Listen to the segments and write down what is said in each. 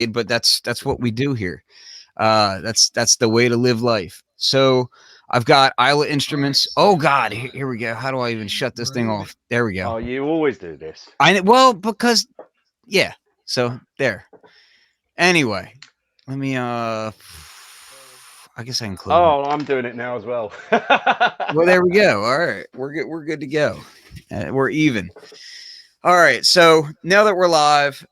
but that's what we do here. That's the way to live life. So I've got Isla Instruments. Oh God, here we go. How do I even shut this thing off? There we go. Oh, you always do this. Well, because yeah. So there. Anyway, let me I guess I can close it. Oh, I'm doing it now as well. Well, there we go. All right. We're good to go. We're even. All right. So now that we're live,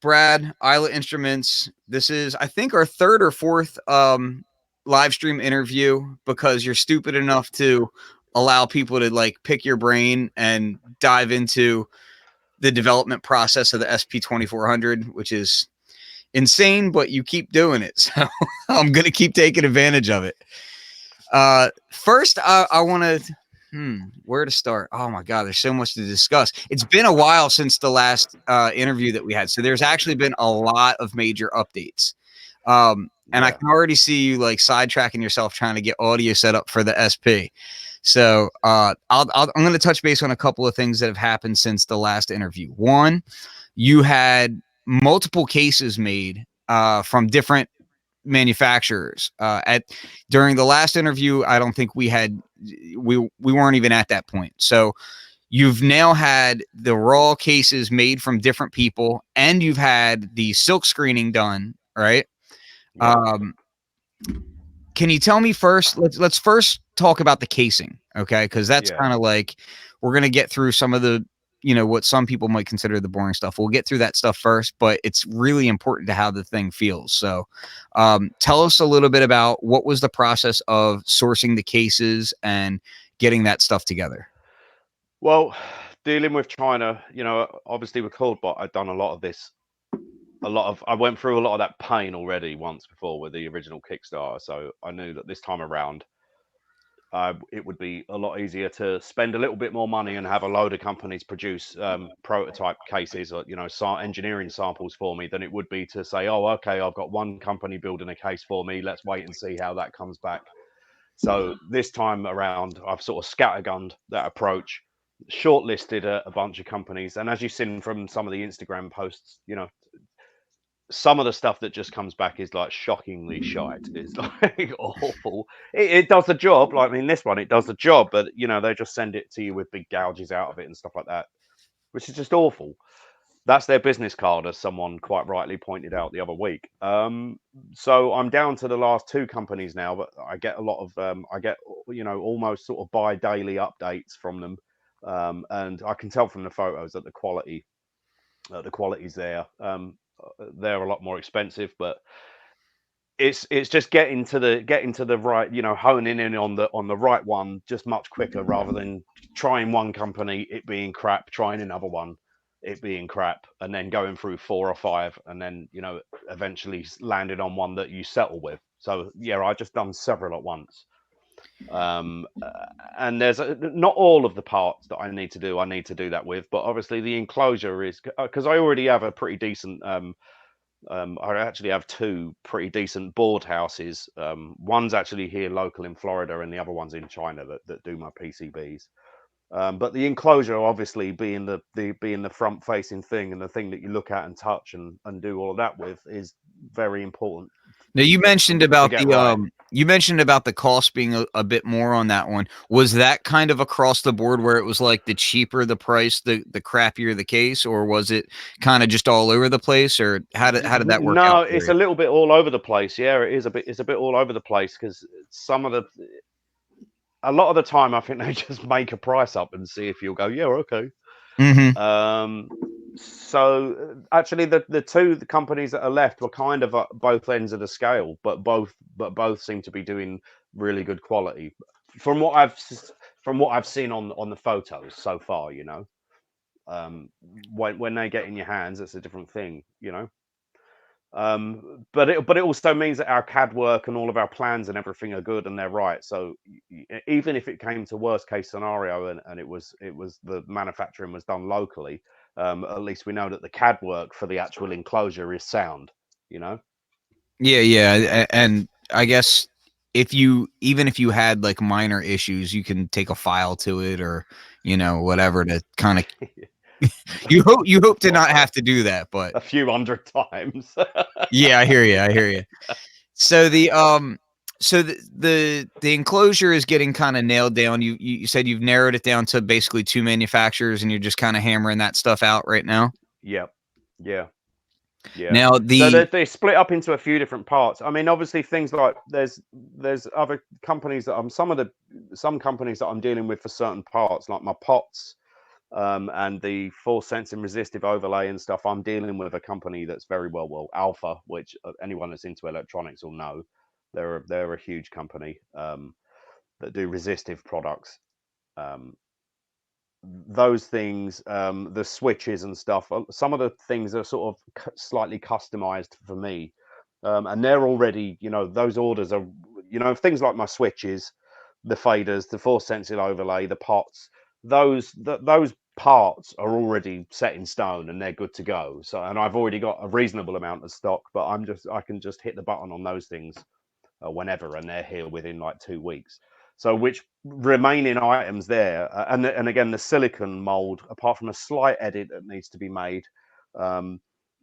Brad, Isla Instruments. This is, I think, our third or fourth live stream interview because you're stupid enough to allow people to like pick your brain and dive into the development process of the SP2400, which is insane, but you keep doing it. So I'm going to keep taking advantage of it. First, I want to, where to start? Oh my God, there's so much to discuss. It's been a while since the last interview that we had. So there's actually been a lot of major updates. And I Yeah. can already see you like sidetracking yourself trying to get audio set up for the SP. So I'm going to touch base on a couple of things that have happened since the last interview. One, you had multiple cases made from different manufacturers. At during the last interview, I don't think we weren't even at that point. So you've now had the raw cases made from different people, and you've had the silk screening done, right? Yeah. Can you tell me first? Let's first talk about the casing, okay? Because that's Yeah. kind of like we're gonna get through some of the, what some people might consider the boring stuff. We'll get through that stuff first, but it's really important to how the thing feels. So, tell us a little bit about what was the process of sourcing the cases and getting that stuff together. Well, dealing with China, obviously with ColdBot, I've done a lot of this. I went through a lot of that pain already once before with the original Kickstarter. So I knew that this time around, it would be a lot easier to spend a little bit more money and have a load of companies produce prototype cases or engineering samples for me than it would be to say, oh, okay, I've got one company building a case for me. Let's wait and see how that comes back. So this time around, I've sort of scattergunned that approach, shortlisted a bunch of companies, and as you've seen from some of the Instagram posts, some of the stuff that just comes back is like shockingly shite. It's like awful. It does the job. Like, I mean, this one, it does the job, but they just send it to you with big gouges out of it and stuff like that, which is just awful. That's their business card, as someone quite rightly pointed out the other week. So I'm down to the last two companies now, but I get a lot of, I get, almost sort of bi-daily updates from them. And I can tell from the photos that the quality's there. They're a lot more expensive, but it's just getting to the right, honing in on the right one just much quicker, rather than trying one company, it being crap, trying another one, it being crap, and then going through four or five, and then eventually landed on one that you settle with. So yeah, I just done several at once. um and there's not all of the parts that I need to do that with, but obviously the enclosure is, because I already have a pretty decent, I actually have two pretty decent board houses. One's actually here local in Florida, and the other one's in China that do my PCBs. But the enclosure, obviously, being the front facing thing, and the thing that you look at and touch and do all of that with, is very important Now you mentioned to about get the right. cost being a bit more on that one. Was that kind of across the board where it was like the cheaper the price, the crappier the case, or was it kind of just all over the place, or how did that work out No, for it's you? a little bit all over the place. Yeah, it is a bit. It's a bit all over the place, because a lot of the time, I think they just make a price up and see if you'll go, yeah, okay. Mm-hmm. Um, so actually, the companies that are left were kind of at both ends of the scale, but both seem to be doing really good quality from what I've seen on the photos so far. Um, when they get in your hands, it's a different thing. But it also means that our CAD work and all of our plans and everything are good and they're right. So even if it came to worst case scenario, and it was the manufacturing was done locally, at least we know that the CAD work for the actual enclosure is sound. You know. Yeah, yeah, and I guess even if you had like minor issues, you can take a file to it or whatever to kind of You hope to not have to do that, but a few hundred times. yeah, I hear you. I hear you. So the enclosure is getting kind of nailed down. You said you've narrowed it down to basically 2 manufacturers, and you're just kind of hammering that stuff out right now. Yep. Yeah. Yeah. Now So the they split up into a few different parts. I mean, obviously things like there's other companies that I'm some companies that I'm dealing with for certain parts, like my pots, and the force sensing resistive overlay and stuff. I'm dealing with a company that's very well Alpha, which anyone that's into electronics will know. They're a huge company that do resistive products. Um, those things, the switches and stuff, some of the things are sort of slightly customized for me, and they're already, those orders are, things like my switches, the faders, the force sensing overlay, the pots, those parts are already set in stone and they're good to go. So, and I've already got a reasonable amount of stock, but I can just hit the button on those things whenever, and they're here within like 2 weeks. So, which remaining items there, and again the silicon mold, apart from a slight edit that needs to be made um,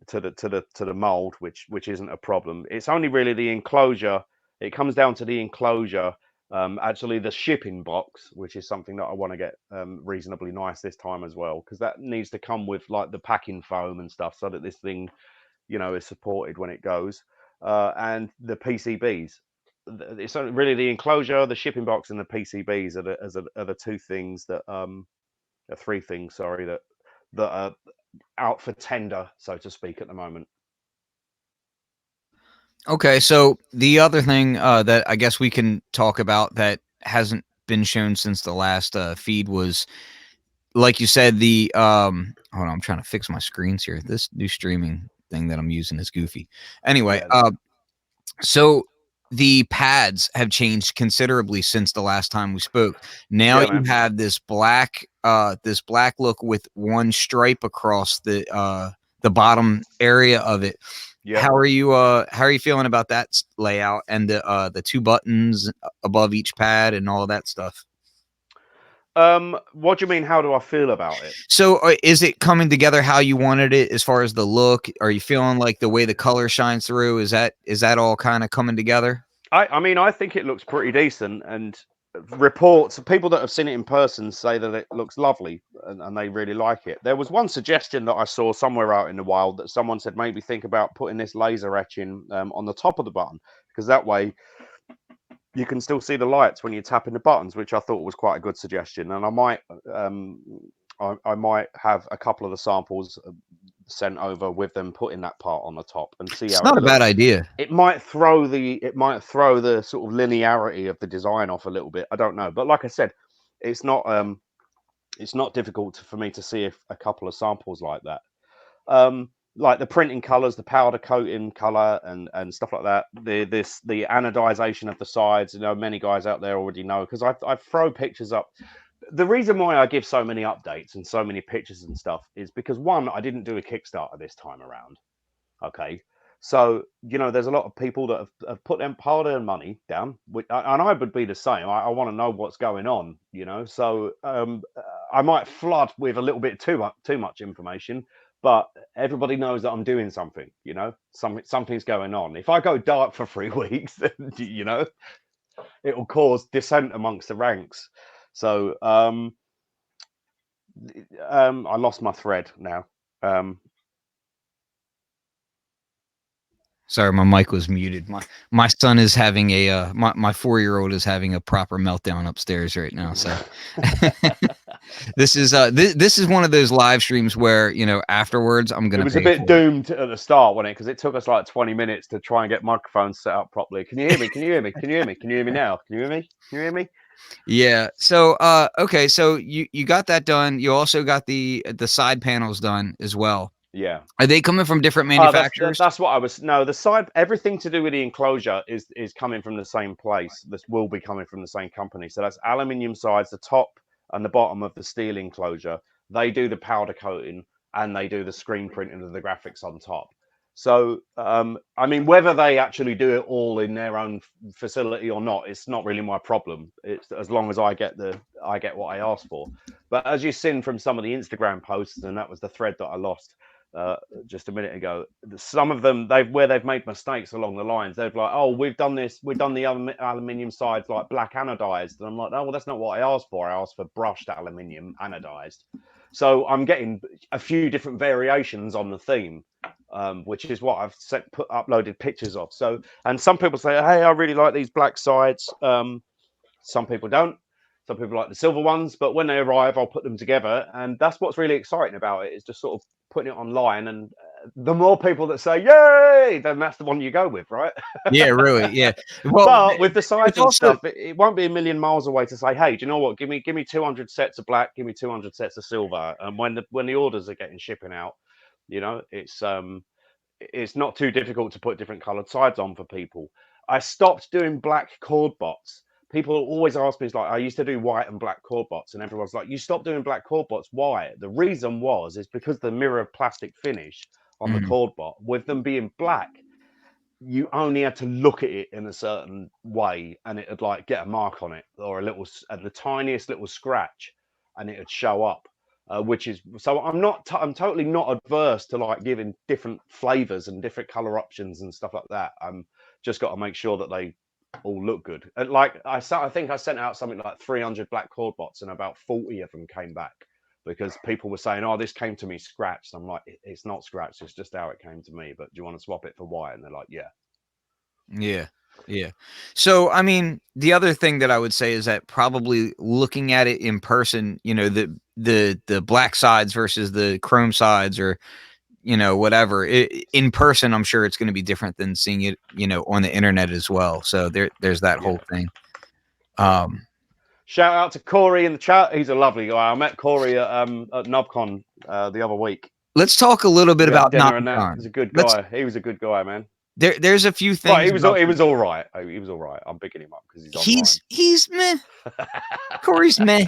to the mold, which isn't a problem. It's only really the enclosure. It comes down to the enclosure. Actually, the shipping box, which is something that I want to get reasonably nice this time as well, because that needs to come with like the packing foam and stuff, so that this thing, is supported when it goes. And the PCBs. It's really the enclosure, the shipping box, and the PCBs are the two things that three things, sorry, that are out for tender, so to speak, at the moment. Okay, so the other thing that I guess we can talk about that hasn't been shown since the last feed was, like you said, the hold on, I'm trying to fix my screens here. This new streaming thing that I'm using is goofy. Anyway, Yeah, so the pads have changed considerably since the last time we spoke. Now yeah, you man. have this black look with one stripe across the bottom area of it. Yep. How are you feeling about that layout and the two buttons above each pad and all of that stuff? What do you mean? How do I feel about it? So is it coming together how you wanted it as far as the look? Are you feeling like the way the color shines through? Is that all kind of coming together? I mean, I think it looks pretty decent, and reports, people that have seen it in person say that it looks lovely, and they really like it. There was one suggestion that I saw somewhere out in the wild that someone said maybe think about putting this laser etching on the top of the button, because that way you can still see the lights when you're tapping the buttons, which I thought was quite a good suggestion. And um, I might have a couple of the samples sent over with them putting that part on the top and see It's how it not a bad looks. idea. It might throw the sort of linearity of the design off a little bit. I don't know, but like I said, it's not difficult for me to see a couple of samples like that. Like the printing colors, the powder coating color, and stuff like that. The anodization of the sides. Many guys out there already know, because I throw pictures up. The reason why I give so many updates and so many pictures and stuff is because, one, I didn't do a Kickstarter this time around. Okay. So, there's a lot of people that have put them hard-earned money down, and I would be the same. I want to know what's going on, So I might flood with a little bit too much information, but everybody knows that I'm doing something, something's going on. If I go dark for 3 weeks, then, it will cause dissent amongst the ranks. So I lost my thread now. Sorry, my mic was muted. My son is having my 4-year-old is having a proper meltdown upstairs right now. So this is one of those live streams where, afterwards I'm It gonna was a pay bit for it. doomed at the start, wasn't it? Because it took us like 20 minutes to try and get microphones set up properly. Can you hear me? Can you hear me? Can you hear me? Can you hear me now? Can you hear me? Can you hear me? Yeah. So okay, so you got that done. You also got the side panels done as well. Yeah. Are they coming from different That's manufacturers? that's what I was. No, the side, everything to do with the enclosure is coming from the same place. This will be coming from the same company. So that's aluminium sides, the top and the bottom of the steel enclosure. They do the powder coating and they do the screen printing of the graphics on top. So, I mean, whether they actually do it all in their own facility or not, it's not really my problem. It's as long as I get what I asked for. But as you've seen from some of the Instagram posts, and that was the thread that I lost just a minute ago, some of them they've made mistakes along the lines. They're like, oh, we've done the aluminium sides like black anodized, and I'm like, oh, well, that's not what I asked for. I asked for brushed aluminium anodized. So I'm getting a few different variations on the theme. Which is what I've uploaded pictures of. So, and some people say, hey, I really like these black sides. Some people don't. Some people like the silver ones, but when they arrive, I'll put them together. And that's what's really exciting about it, is just sort of putting it online. And the more people that say, yay, then that's the one you go with, right? Yeah, really. Yeah. Well, but with the sides and also stuff, it won't be a million miles away to say, hey, do you know what? Give me 200 sets of black, give me 200 sets of silver. And when the orders are getting shipping out, you know, it's not too difficult to put different colored sides on for people. I stopped doing black cord bots. People always ask me, it's like, I used to do white and black cord bots, and everyone's like, you stopped doing black cord bots. Why? The reason is because the mirror plastic finish on the cord bot, with them being black, you only had to look at it in a certain way and it would like get a mark on it or the tiniest little scratch, and it would show up. Which is, so I'm totally not adverse to like giving different flavors and different color options and stuff like that. I'm just got to make sure that they all look good. And like I think I sent out something like 300 black cord bots, and about 40 of them came back because people were saying, oh, this came to me scratched. I'm like, it's not scratched, it's just how it came to me, but do you want to swap it for white? And they're like, yeah. Yeah. So, I mean, the other thing that I would say is that probably looking at it in person, you know, the black sides versus the chrome sides, or, you know, whatever, in person, I'm sure it's going to be different than seeing it, you know, on the internet as well. So there's that whole thing. Shout out to Corey in the chat. He's a lovely guy. I met Corey at NobCon the other week. Let's talk a little bit about dinner and that. He's a good guy. He was a good guy, man. There's a few things. Well, he was all right. He was all right. I'm picking him up because he's meh. Corey's meh.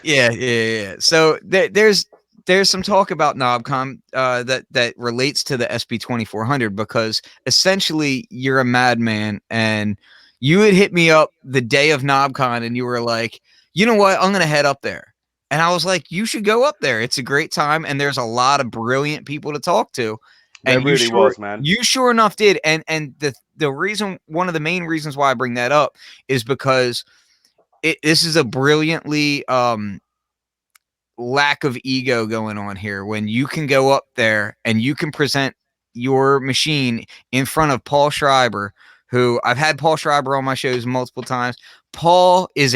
Yeah. So there's some talk about NobCon that relates to the SP2400, because essentially you're a madman, and you had hit me up the day of NobCon and you were like, you know what, I'm gonna head up there. And I was like, you should go up there. It's a great time, and there's a lot of brilliant people to talk to. And there really was, man. You sure enough did. And the reason, one of the main reasons why I bring that up is because this is a brilliantly lack of ego going on here, when you can go up there and you can present your machine in front of Paul Schreiber, who I've had Paul Schreiber on my shows multiple times. Paul is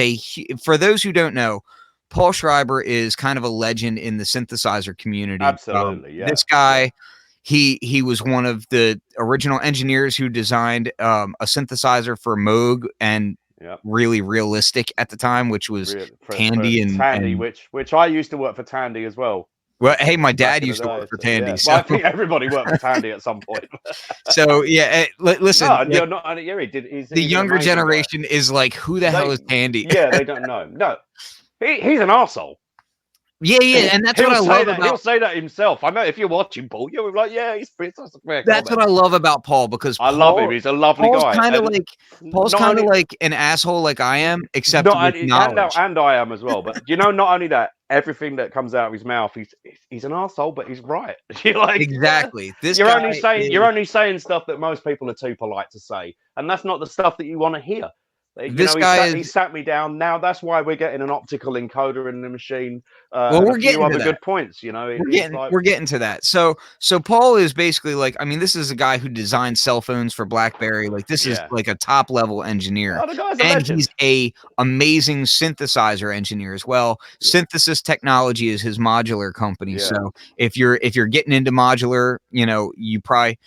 for those who don't know, Paul Schreiber is kind of a legend in the synthesizer community. Absolutely, yeah. This guy, he was one of the original engineers who designed a synthesizer for Moog, and really realistic at the time, which was Tandy and which I used to work for Tandy as well. Well, hey, my dad used to work for Tandy. Yeah. Well, I think everybody worked for Tandy at some point. So yeah, listen. No, you're not. He's the younger generation is like, who the hell is Tandy? Yeah, they don't know. No. He's an arsehole. Yeah, and that's what I love about. He'll say that himself. I know if you're watching Paul, you're like, yeah, he's that's a fair That's comment. what I love about Paul, because I love him. He's a lovely guy. Paul's kind of like an asshole, like I am, except with knowledge. And I am as well. But you know, not only that, everything that comes out of his mouth, he's an arsehole, but he's right. You're like, exactly. You're only saying stuff that most people are too polite to say, and that's not the stuff that you want to hear. He sat me down. Now that's why we're getting an optical encoder in the machine. Well, we're getting other good points. You know, we're getting to that. So Paul is basically like, I mean, this is a guy who designed cell phones for BlackBerry. Like, this is like a top level engineer, and he's a amazing synthesizer engineer as well. Yeah. Synthesis Technology is his modular company. Yeah. So if you're getting into modular, you know, you probably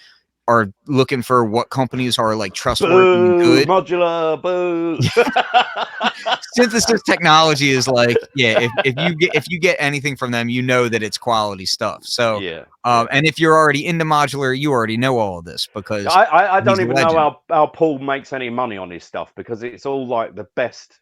are looking for what companies are like trustworthy and good. Modular, boo. Synthesis Technology is like, yeah, if you get anything from them, you know that it's quality stuff. So and if you're already into modular, you already know all of this, because I don't even know how Paul makes any money on his stuff, because it's all like the best.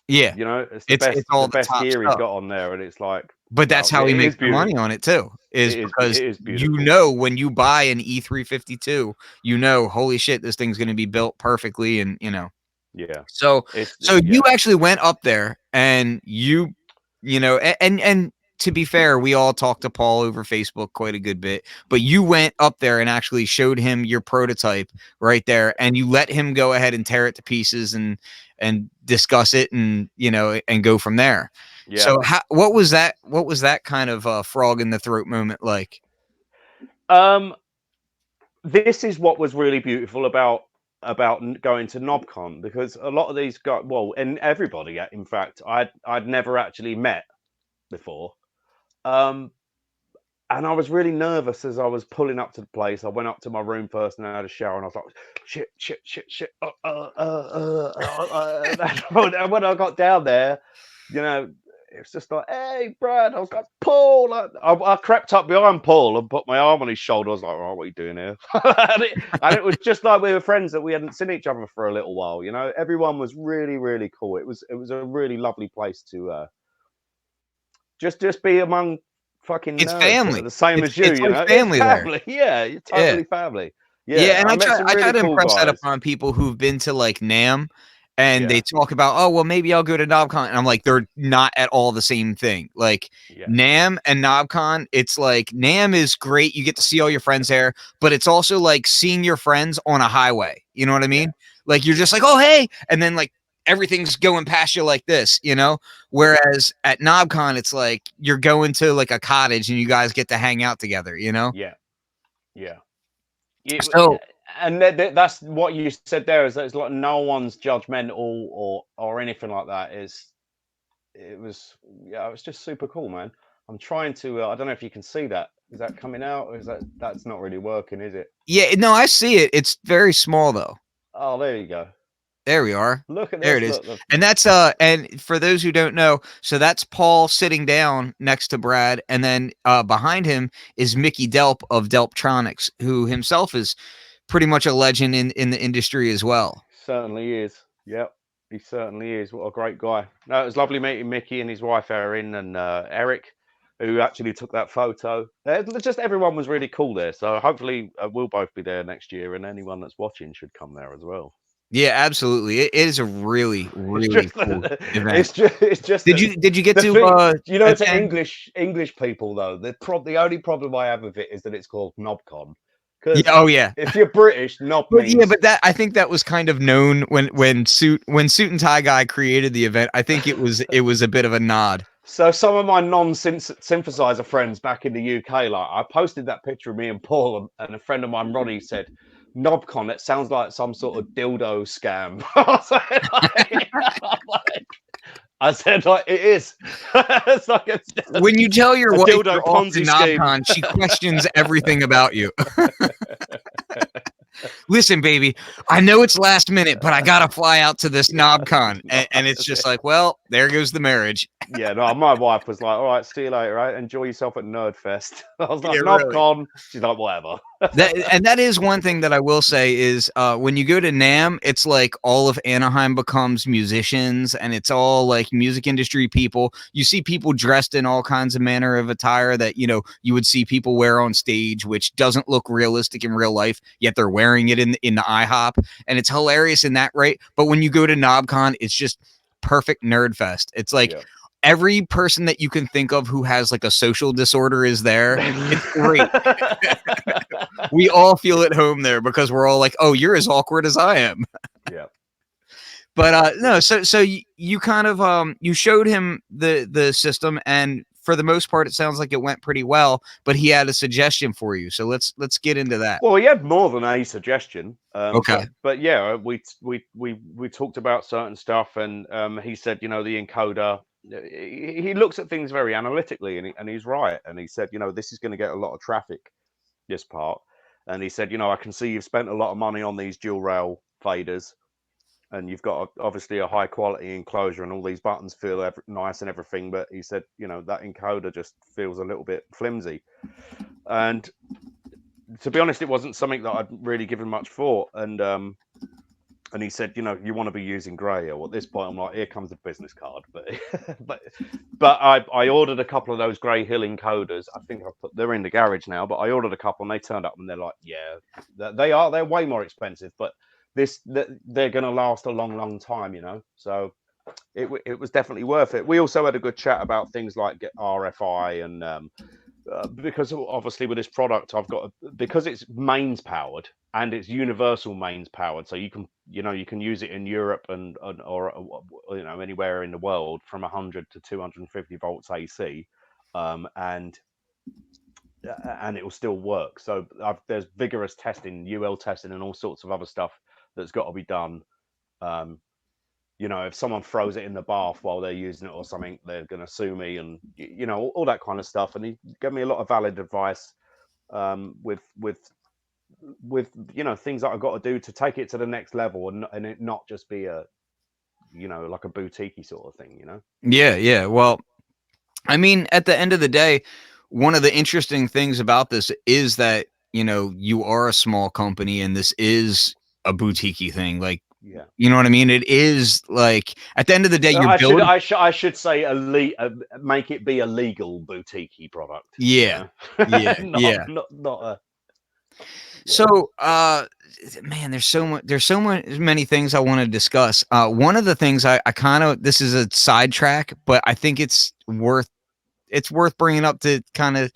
Yeah, you know, it's the best gear he's got on there, and it's like, But that's how he it makes is the money beautiful. on it too, is It because is you beautiful. know when you buy an E352, you know, holy shit, this thing's going to be built perfectly, and you know. Yeah, So it's so you yeah, actually went up there and you know, and to be fair, we all talked to Paul over Facebook quite a good bit, but you went up there and actually showed him your prototype right there, and you let him go ahead and tear it to pieces and discuss it, and you know, and go from there. yeah. So what was that kind of frog in the throat moment like? Um, this is what was really beautiful about going to NobCon, because a lot of these guys, well, and everybody, in fact, I'd never actually met before. Um, and I was really nervous as I was pulling up to the place. I went up to my room first and I had a shower, and I was like, shit, shit, shit, shit. And when I got down there, you know, it was just like, hey, Brad. I was like, Paul. I crept up behind Paul and put my arm on his shoulder. I was like, all right, what are you doing here? And it was just like we were friends that we hadn't seen each other for a little while. You know, everyone was really, really cool. It was a really lovely place to just be among fucking It's nerds that are family. the same as you. It's You like know, it's family there. family. Yeah, you're Yeah. totally family. Yeah, Yeah, and I met some I try really to cool impress that guys. upon people who've been to, like, NAMM, and they Yeah, talk about, "Oh, well, maybe I'll go to NobCon," and I'm like, they're not at all the same thing. Like, yeah, NAMM and NobCon, it's like NAMM is great, you get to see all your friends there, but it's also like seeing your friends on a highway, you know what I yeah, mean? Like, you're just yeah, like, "Oh, hey," and then, like, everything's going past you like this, you know? yeah, Whereas at NobCon, it's like you're going to, like, a cottage and you guys get to hang out together, you know? yeah, yeah. So And that's what you said there, is that it's like no one's judgmental or anything like that. It was, yeah, it was just super cool, man. I'm trying to. I don't know if you can see that. Is that coming out, or is that's not really working, is it? yeah, no, I see it. It's very small though. Oh, there you go. There we are. Look at There it this. is. Look, the And that's and for those who don't know, so that's Paul sitting down next to Brad, and then behind him is Mickey Delp of Delptronics, who himself is pretty much a legend in the industry as well. certainly is. Yep, he certainly is. What a great guy. No, it was lovely meeting Mickey and his wife Erin and Eric, who actually took that photo. Just everyone was really cool there. So hopefully we'll both be there next year, and anyone that's watching should come there as well. Yeah, absolutely. It is a really, It's really just cool that event. it's just that Did you get the to thing, you know, to attend? English people though, the only problem I have with it is that it's called NobCon. Yeah, Because oh yeah. if you're British, knob But yeah, means. but that I think that was kind of known when Suit and Tie Guy created the event. I think it was a bit of a nod. So some of my non-synthesizer friends back in the UK, like I posted that picture of me and Paul, and a friend of mine, Ronnie, said, "Knobcon, it sounds like some sort of dildo scam." I said, like, it is. It's like When you tell your a wife dildo you're off to Ponzi scheme. NobCon, she questions everything about you. Listen, baby, I know it's last minute, but I gotta fly out to this NobCon, and it's just like, well, there goes the marriage. Yeah, no, my wife was like, "All right, see you later, right? Enjoy yourself at Nerdfest." I was like, Yeah, really. "NobCon." She's like, "Whatever." That is one thing that I will say is when you go to NAM, it's like all of Anaheim becomes musicians, and it's all like music industry people. You see people dressed in all kinds of manner of attire that, you know, you would see people wear on stage, which doesn't look realistic in real life, yet they're wearing it in the IHOP, and it's hilarious in that, right? But when you go to NobCon, it's just perfect nerd fest. It's like Yeah. every person that you can think of who has like a social disorder is there. It's great. We all feel at home there because we're all like, "Oh, you're as awkward as I am." Yeah. But Yeah. no, so you kind of you showed him the system, and for the most part, it sounds like it went pretty well. But he had a suggestion for you, so let's get into that. Well, he had more than a suggestion, Okay. but yeah, we talked about certain stuff, and he said, you know, the encoder. He looks at things very analytically, and he's right. And he said, you know, this is going to get a lot of traffic, this part. And he said, you know, I can see you've spent a lot of money on these dual rail faders, and you've got obviously a high quality enclosure, and all these buttons feel nice and everything. But he said, you know, that encoder just feels a little bit flimsy. And to be honest, it wasn't something that I'd really given much thought. And and he said, you want to be using grey. Or at this point, I'm like, here comes the business card. But but I ordered a couple of those grey hill encoders. I think they're in the garage now. But I ordered a couple, and they turned up, and they're like, yeah, they're way more expensive, but they're going to last a long, long time. So it was definitely worth it. We also had a good chat about things like RFI and because obviously with this product because it's mains powered and it's universal mains powered, so you can use it in Europe or anywhere in the world from 100 to 250 volts AC, and it will still work. So there's vigorous testing, UL testing, and all sorts of other stuff that's got to be done. If someone throws it in the bath while they're using it or something, they're going to sue me, and all that kind of stuff. And he gave me a lot of valid advice with things that I've got to do to take it to the next level, and it not just be a like a boutique sort of thing. Yeah. Well, I mean, at the end of the day, one of the interesting things about this is that you are a small company, and this is a boutique thing. Like, Yeah. you know what I mean? It is like at the end of the day, you build. I should say make it be a legal boutique product. Yeah. Yeah. Not a. Yeah. So, man, there's so many things I want to discuss. One of the things I kind of, this is a sidetrack, but I think it's worth bringing up to kind of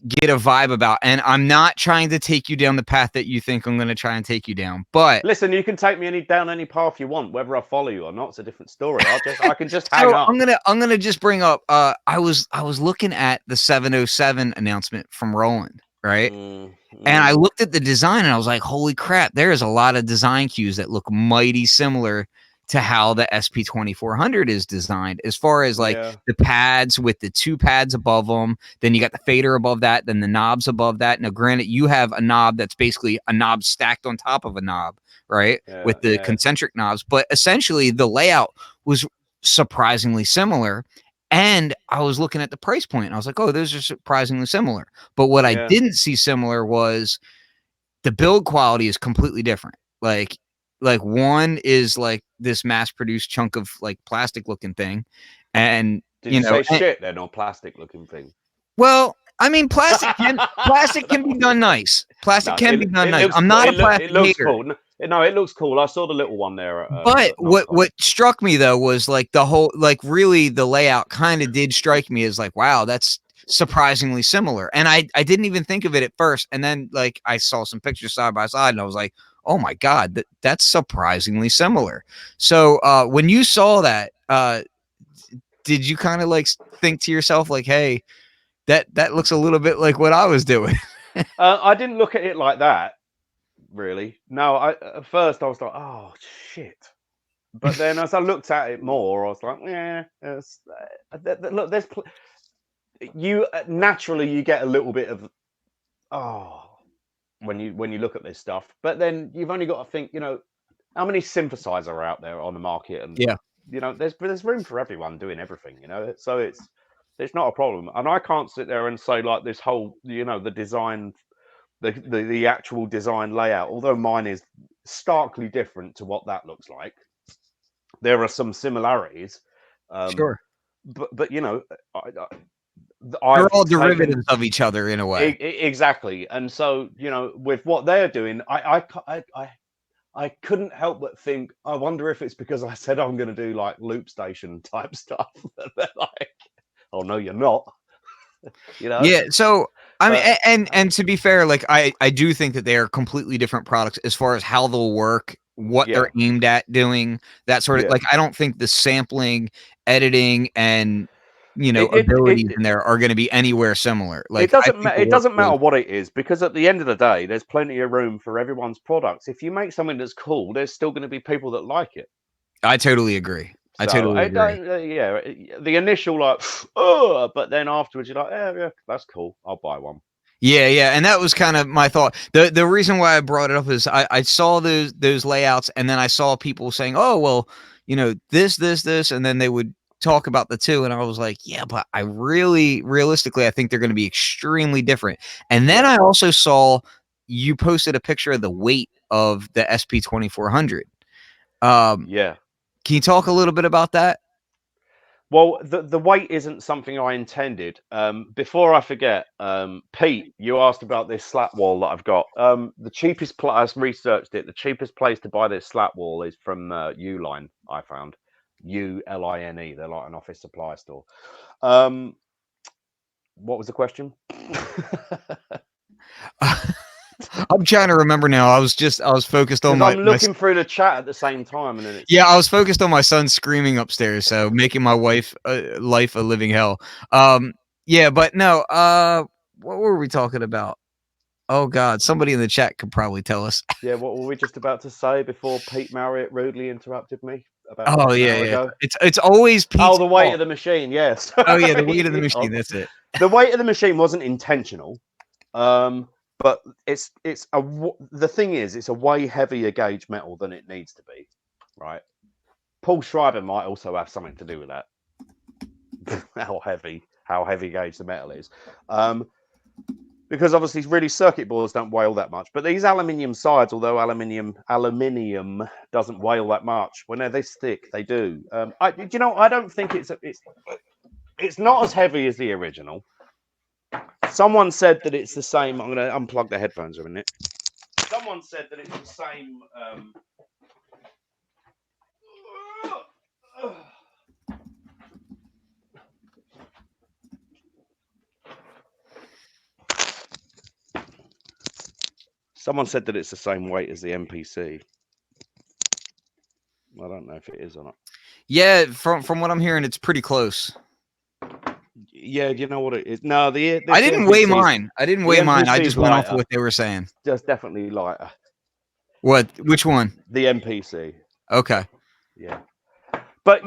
get a vibe about. And I'm not trying to take you down the path that you think I'm going to try and take you down, but listen, you can take me down any path you want, whether I follow you or not. It's a different story. I can just hang up. I'm gonna just bring up. I was looking at the 707 announcement from Roland, right? And I looked at the design and I was like, holy crap, there is a lot of design cues that look mighty similar to how the SP2400 is designed, as far as like the pads with the two pads above them. Then you got the fader above that, then the knobs above that. Now, granted, you have a knob that's basically a knob stacked on top of a knob, right? With the concentric knobs, but essentially the layout was surprisingly similar. And I was looking at the price point and I was like, oh, those are surprisingly similar. But what I didn't see similar was the build quality is completely different. Like one is like this mass produced chunk of like plastic looking thing. And did you say shit then, or plastic looking thing? Well, I mean, plastic can be done nice. Plastic can be done nice. I'm not a plastic hater. Cool. No, it looks cool. I saw the little one there. But what struck me though was like the whole, like really the layout kind of did strike me as like, wow, that's surprisingly similar. And I didn't even think of it at first. And then like I saw some pictures side by side and I was like, oh my God, that's surprisingly similar. So when you saw that, did you kind of like think to yourself like, hey, that looks a little bit like what I was doing? I didn't look at it like that, really. No, at first I was like, oh shit. But then as I looked at it more, I was like, yeah, look, you naturally you get a little bit of when you look at this stuff. But then you've only got to think, how many synthesizers are out there on the market, and there's room for everyone doing everything, so it's not a problem. And I can't sit there and say like this whole, the design, the actual design layout, although mine is starkly different to what that looks like, there are some similarities. Sure. But they're all derivatives of each other in a way. Exactly. And so, with what they're doing, I couldn't help but think, I wonder if it's because I said I'm going to do like loop station type stuff. They're like, oh no, you're not. Yeah. So I mean, and to be fair, like I do think that they are completely different products as far as how they'll work, what they're aimed at doing, that sort of like. I don't think the sampling, editing, and abilities in there are going to be anywhere similar. Like it doesn't matter what it is, because at the end of the day, there's plenty of room for everyone's products. If you make something that's cool, there's still going to be people that like it. I totally agree. I totally agree. The initial like, oh, but then afterwards you're like, yeah, that's cool. I'll buy one. Yeah, and that was kind of my thought. The reason why I brought it up is I saw those layouts, and then I saw people saying, oh, well, this, and then they would talk about the two, and I was like, yeah, but I realistically, I think they're going to be extremely different. And then I also saw, you posted a picture of the weight of the SP2400. Yeah. Can you talk a little bit about that? Well, the weight isn't something I intended. Before I forget, Pete, you asked about this slat wall that I've got. The cheapest place, I researched it. The cheapest place to buy this slat wall is from Uline. I found Uline. They're like an office supply store. What was the question? I'm trying to remember now. I was focused on Because I'm looking through the chat at the same time, and then it's I was focused on my son screaming upstairs, so making my wife life a living hell. Yeah, but no. What were we talking about? Oh God, somebody in the chat could probably tell us. yeah. What were we just about to say before Pete Marriott rudely interrupted me about Oh half an yeah, hour yeah. ago? It's always Oh, Pete's the weight fault. of the machine. Yes. Oh yeah, the weight of the machine. That's it. The weight of the machine wasn't intentional, but the thing is, it's a way heavier gauge metal than it needs to be, right? Paul Schreiber might also have something to do with that. how heavy gauge the metal is, because obviously really circuit boards don't weigh all that much. But these aluminium sides, although aluminium doesn't weigh all that much, when they're this thick, they do. I don't think it's not as heavy as the original. Someone said that it's the same. I'm going to unplug the headphones for a minute. Someone said that it's the same. Someone said that it's the same weight as the MPC. I don't know if it is or not. Yeah, from what I'm hearing, it's pretty close. Yeah, you know what it is? No, I didn't weigh mine. I just went off what they were saying. Just definitely lighter. What? Which one? The MPC. Okay. Yeah. But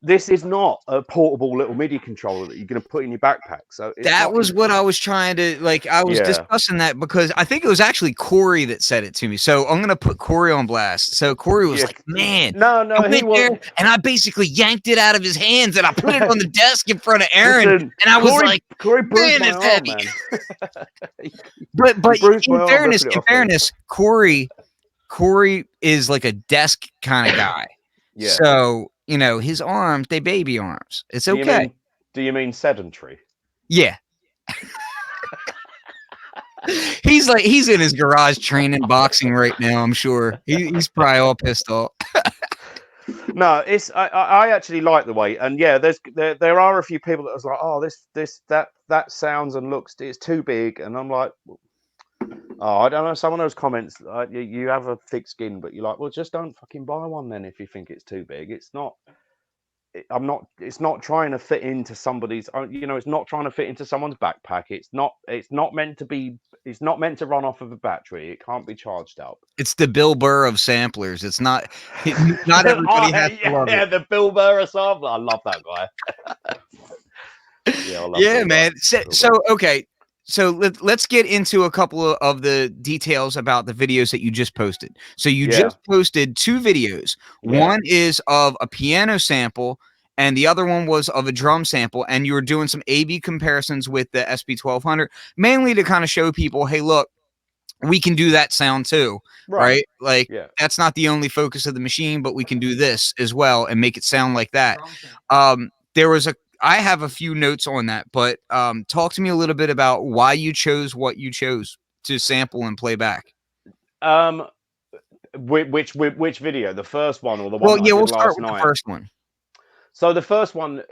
this is not a portable little MIDI controller that you're going to put in your backpack. So that was what I was trying to like. I was discussing that because I think it was actually Corey that said it to me. So I'm gonna put Corey on blast. So Corey was like, "Man, no, I went there and I basically yanked it out of his hands and I put it on the desk in front of Aaron, and I was like, Corey, man, it's heavy." but in fairness, Corey is like a desk kind of guy. Yeah. So, his arms, they baby arms. It's okay. Do you mean sedentary? Yeah. He's in his garage training boxing right now, I'm sure. He's probably all pissed off. No, I actually like the weight, and yeah, there are a few people that was like, oh, that sounds and looks, it's too big, and I'm like, oh, I don't know. Some of those comments, you have a thick skin, but you're like, well, just don't fucking buy one then if you think it's too big. It's not trying to fit into somebody's, it's not trying to fit into someone's backpack. It's not meant to run off of a battery. It can't be charged up. It's the Bill Burr of samplers. It's not everybody has to love it. Yeah, the Bill Burr sampler. I love that guy. Yeah, man. So okay. So let's get into a couple of the details about the videos that you just posted. So you just posted 2 videos. Yeah. One is of a piano sample and the other one was of a drum sample. And you were doing some A/B comparisons with the SP1200, mainly to kind of show people, hey, look, we can do that sound too, right? Like that's not the only focus of the machine, but we can do this as well and make it sound like that. I have a few notes on that, but talk to me a little bit about why you chose what you chose to sample and play back. Which video? The first one or the one? Well, we'll start with the first one. So the first one,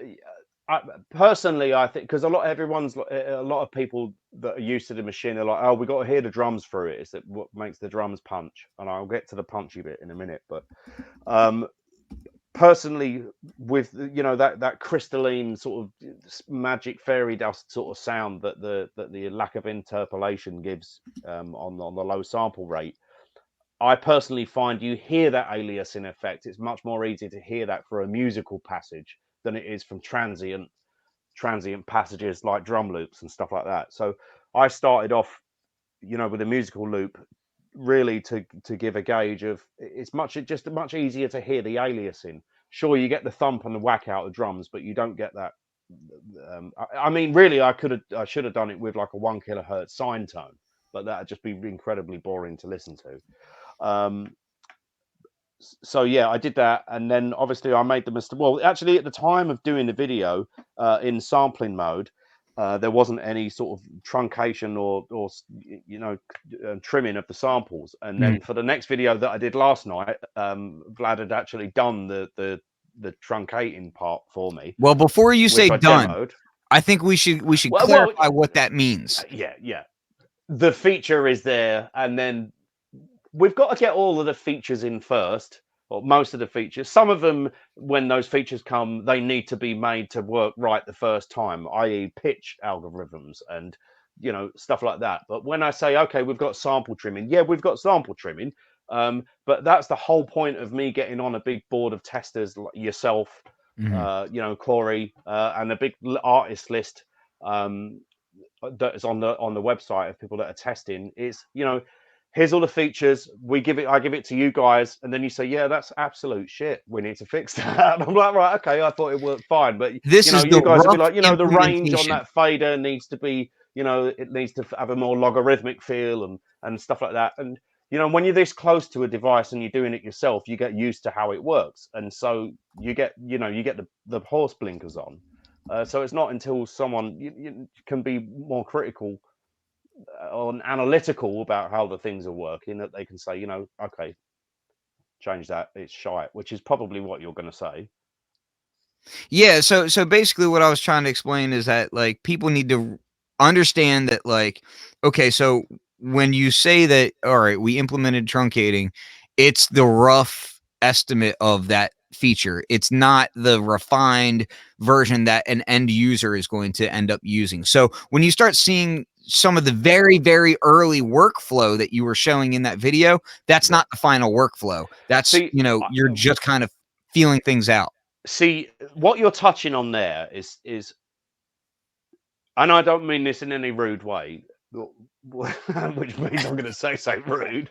personally, I think because a lot of people that are used to the machine are like, oh, we got to hear the drums through it. It's what makes the drums punch, and I'll get to the punchy bit in a minute, but. Personally, with that crystalline sort of magic fairy dust sort of sound that the lack of interpolation gives on the low sample rate, I personally find you hear that aliasing effect. It's much more easy to hear that for a musical passage than it is from transient passages like drum loops and stuff like that. So I started off, with a musical loop, really to give a gauge of it's much easier to hear the aliasing. Sure, you get the thump and the whack out of drums, but you don't get that. I mean, really, I should have done it with like a 1 kilohertz sine tone, but that'd just be incredibly boring to listen to. So yeah, I did that, and then obviously I made the mistake. Well, actually, at the time of doing the video in sampling mode, there wasn't any sort of truncation or trimming of the samples. And then for the next video that I did last night, Vlad had actually done the truncating part for me. Well, before you say done, demoed. I think we should clarify what that means. Yeah. The feature is there, and then we've got to get all of the features in first, or most of the features. Some of them, when those features come, they need to be made to work right the first time, i.e. pitch algorithms and stuff like that. But when I say, okay, we've got sample trimming, yeah, we've got sample trimming, but that's the whole point of me getting on a big board of testers like yourself, Corey, and a big artist list that is on the website of people that are testing. Is here's all the features. I give it to you guys, and then you say, yeah, that's absolute shit. We need to fix that. And I'm like, right, okay, I thought it worked fine, but this is you guys will be like, the range on that fader needs to be, it needs to have a more logarithmic feel and stuff like that. And when you're this close to a device and you're doing it yourself, you get used to how it works, and so you get the horse blinkers on. So it's not until someone you can be more critical or analytical about how the things are working that they can say, okay, change that, it's shite, which is probably what you're going to say. Yeah, so basically what I was trying to explain is that like people need to understand that like, okay, so when you say that, all right, we implemented truncating, it's the rough estimate of that feature. It's not the refined version that an end user is going to end up using. So when you start seeing some of the very, very early workflow that you were showing in that video, that's not the final workflow. That's, you're just kind of feeling things out. See, what you're touching on there is, and I don't mean this in any rude way, which means I'm going to say so rude.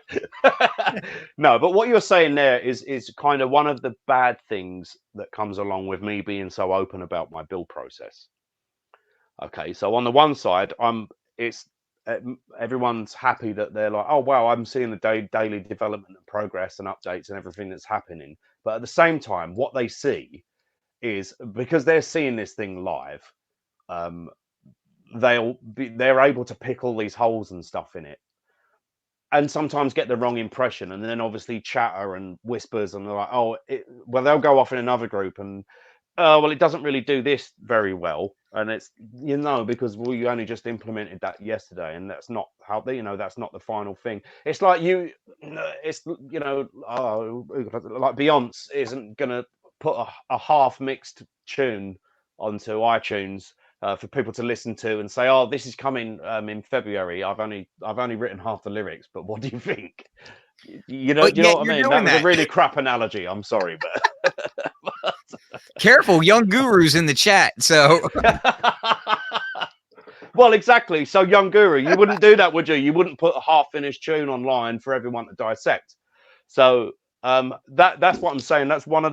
No, but what you're saying there is kind of one of the bad things that comes along with me being so open about my build process. Okay, so on the one side, everyone's happy that they're like, oh wow, I'm seeing the daily development and progress and updates and everything that's happening. But at the same time, what they see is, because they're seeing this thing live, they're able to pick all these holes and stuff in it, and sometimes get the wrong impression, and then obviously chatter and whispers, and they're like, well, they'll go off in another group and, well, it doesn't really do this very well, and it's because we only just implemented that yesterday, and that's not how that's not the final thing. It's like like Beyonce isn't gonna put a half mixed tune onto iTunes for people to listen to and say, oh, this is coming in February. I've only written half the lyrics, but what do you think? You know what I mean? That was a really crap analogy. I'm sorry, but careful, young gurus in the chat. So well, exactly. So young guru, you wouldn't do that, would you? You wouldn't put a half-finished tune online for everyone to dissect. So that's what I'm saying. That's one of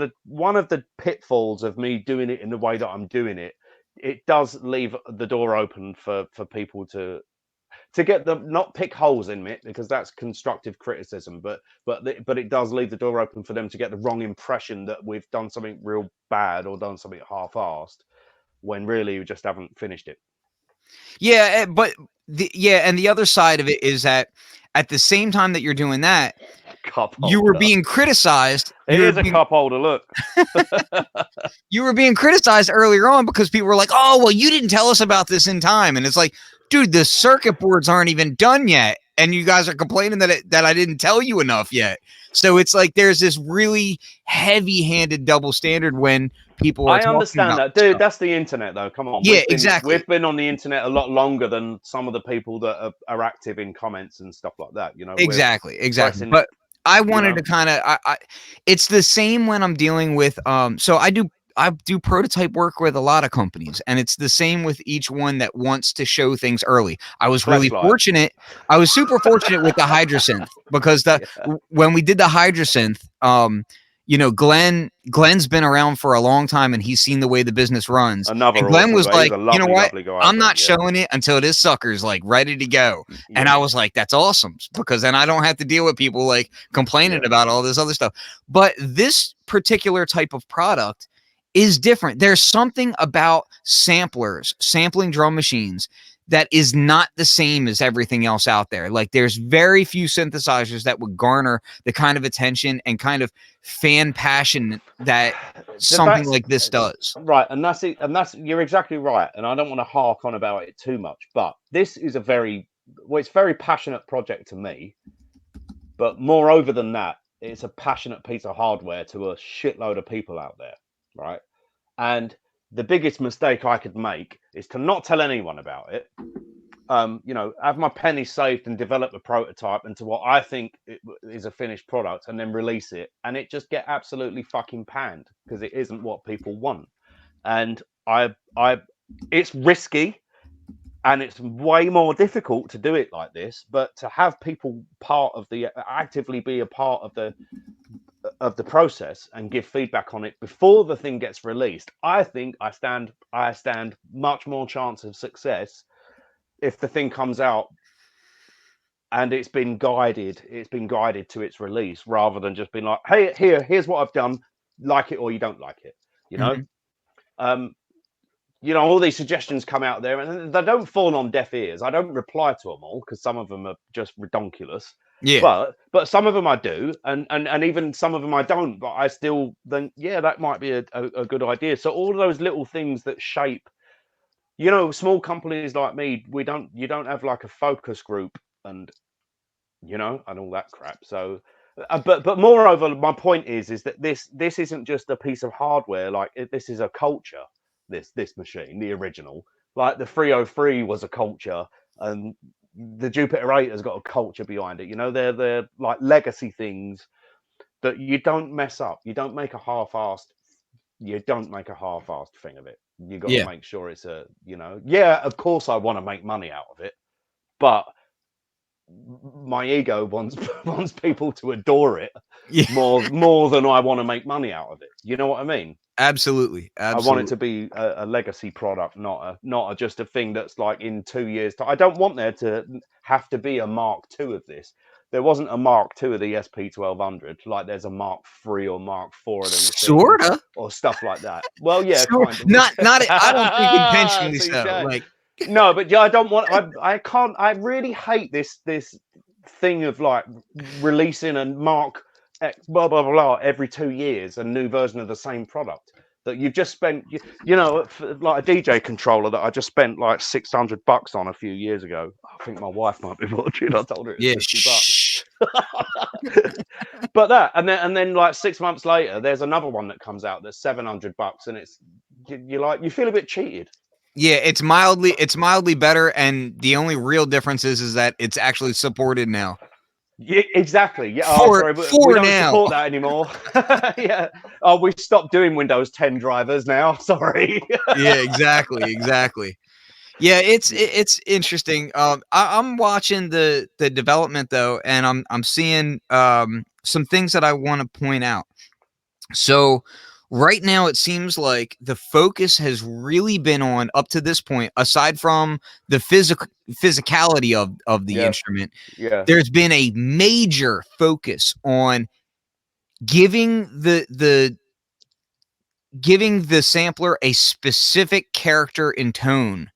the pitfalls of me doing it in the way that I'm doing it. It does leave the door open for people to get them, not pick holes in it, because that's constructive criticism, but it does leave the door open for them to get the wrong impression that we've done something real bad or done something half-assed, when really we just haven't finished it. Yeah, but and the other side of it is that at the same time that you're doing that, you were being criticized. It is a cup holder, look. You were being criticized earlier on because people were like, oh, well, you didn't tell us about this in time. And it's like, dude, the circuit boards aren't even done yet, and you guys are complaining that I didn't tell you enough yet. So it's like there's this really heavy-handed double standard when people are. I understand that, dude. That's the internet, though. Come on. Yeah, exactly. We've been on the internet a lot longer than some of the people that are active in comments and stuff like that. Exactly. But I wanted to kind of. It's the same when I'm dealing with. So I do prototype work with a lot of companies, and it's the same with each one that wants to show things early. I was really fortunate. I was super fortunate with the Hydrosynth, because when we did the Hydrosynth, Glenn's been around for a long time and he's seen the way the business runs. Another And Glenn awesome was guy. He's like, a you know lovely, what? lovely guy. I'm Glenn, not yeah. showing it until this sucker's like ready to go. And Yeah. I was like, that's awesome, because then I don't have to deal with people like complaining Yeah. about all this other stuff. But this particular type of product is different. There's something about samplers, sampling drum machines, that is not the same as everything else out there. Like, there's very few synthesizers that would garner the kind of attention and kind of fan passion that something like this does. Right, and that's it, and that's, you're exactly right. And I don't want to hark on about it too much, but this is a very, well, it's a very passionate project to me. But moreover than that, it's a passionate piece of hardware to a shitload of people out there, right? And the biggest mistake I could make is to not tell anyone about it. Have my penny saved and develop a prototype into what I think is a finished product, and then release it, and it just get absolutely fucking panned because it isn't what people want. And it's risky, and it's way more difficult to do it like this. But to have people actively be a part of the process and give feedback on it before the thing gets released, I think I stand much more chance of success if the thing comes out and it's been guided to its release, rather than just being like, hey, here's what I've done, like it or you don't like it. All these suggestions come out there and they don't fall on deaf ears. I don't reply to them all because some of them are just redonkulous. Yeah. But some of them I do, and even some of them I don't. But I still then, yeah, that might be a good idea. So all of those little things that shape, small companies like me, you don't have like a focus group and and all that crap. So, but moreover, my point is that this isn't just a piece of hardware. Like, this is a culture. This machine, the original, like the 303 was a culture, and the Jupiter 8 has got a culture behind it. They're like legacy things that you don't mess up. You don't make a half-assed thing of it. You got to make sure it's of course I want to make money out of it, but my ego wants people to adore it more than I want to make money out of it. You know what I mean? Absolutely. I want it to be a legacy product, not just a thing that's like in 2 years' time. I don't want there to have to be a Mark II of this. There wasn't a Mark II of the SP1200, like there's a Mark III or Mark IV of the sorta, or stuff like that. Well, yeah, kind of. Not. I don't think intentionally so. Like, no, but yeah, I don't want. I can't. I really hate this thing of like releasing a Mark X, blah blah blah every 2 years, a new version of the same product that you've just spent. Like a DJ controller that I just spent like $600 on a few years ago. I think my wife might be watching. I told her it's $50. But that, and then like 6 months later, there's another one that comes out that's $700, and it's you feel a bit cheated. Yeah, it's mildly better, and the only real difference is that it's actually supported now. Yeah, exactly. Yeah. For we don't now. support that anymore. Yeah. Oh, we stopped doing Windows 10 drivers now. Sorry. Yeah, exactly. Yeah, it's interesting. I'm watching the development though, and I'm seeing some things that I want to point out. So right now it seems like the focus has really been on, up to this point, aside from the physicality of the instrument, there's been a major focus on giving the sampler a specific character and tone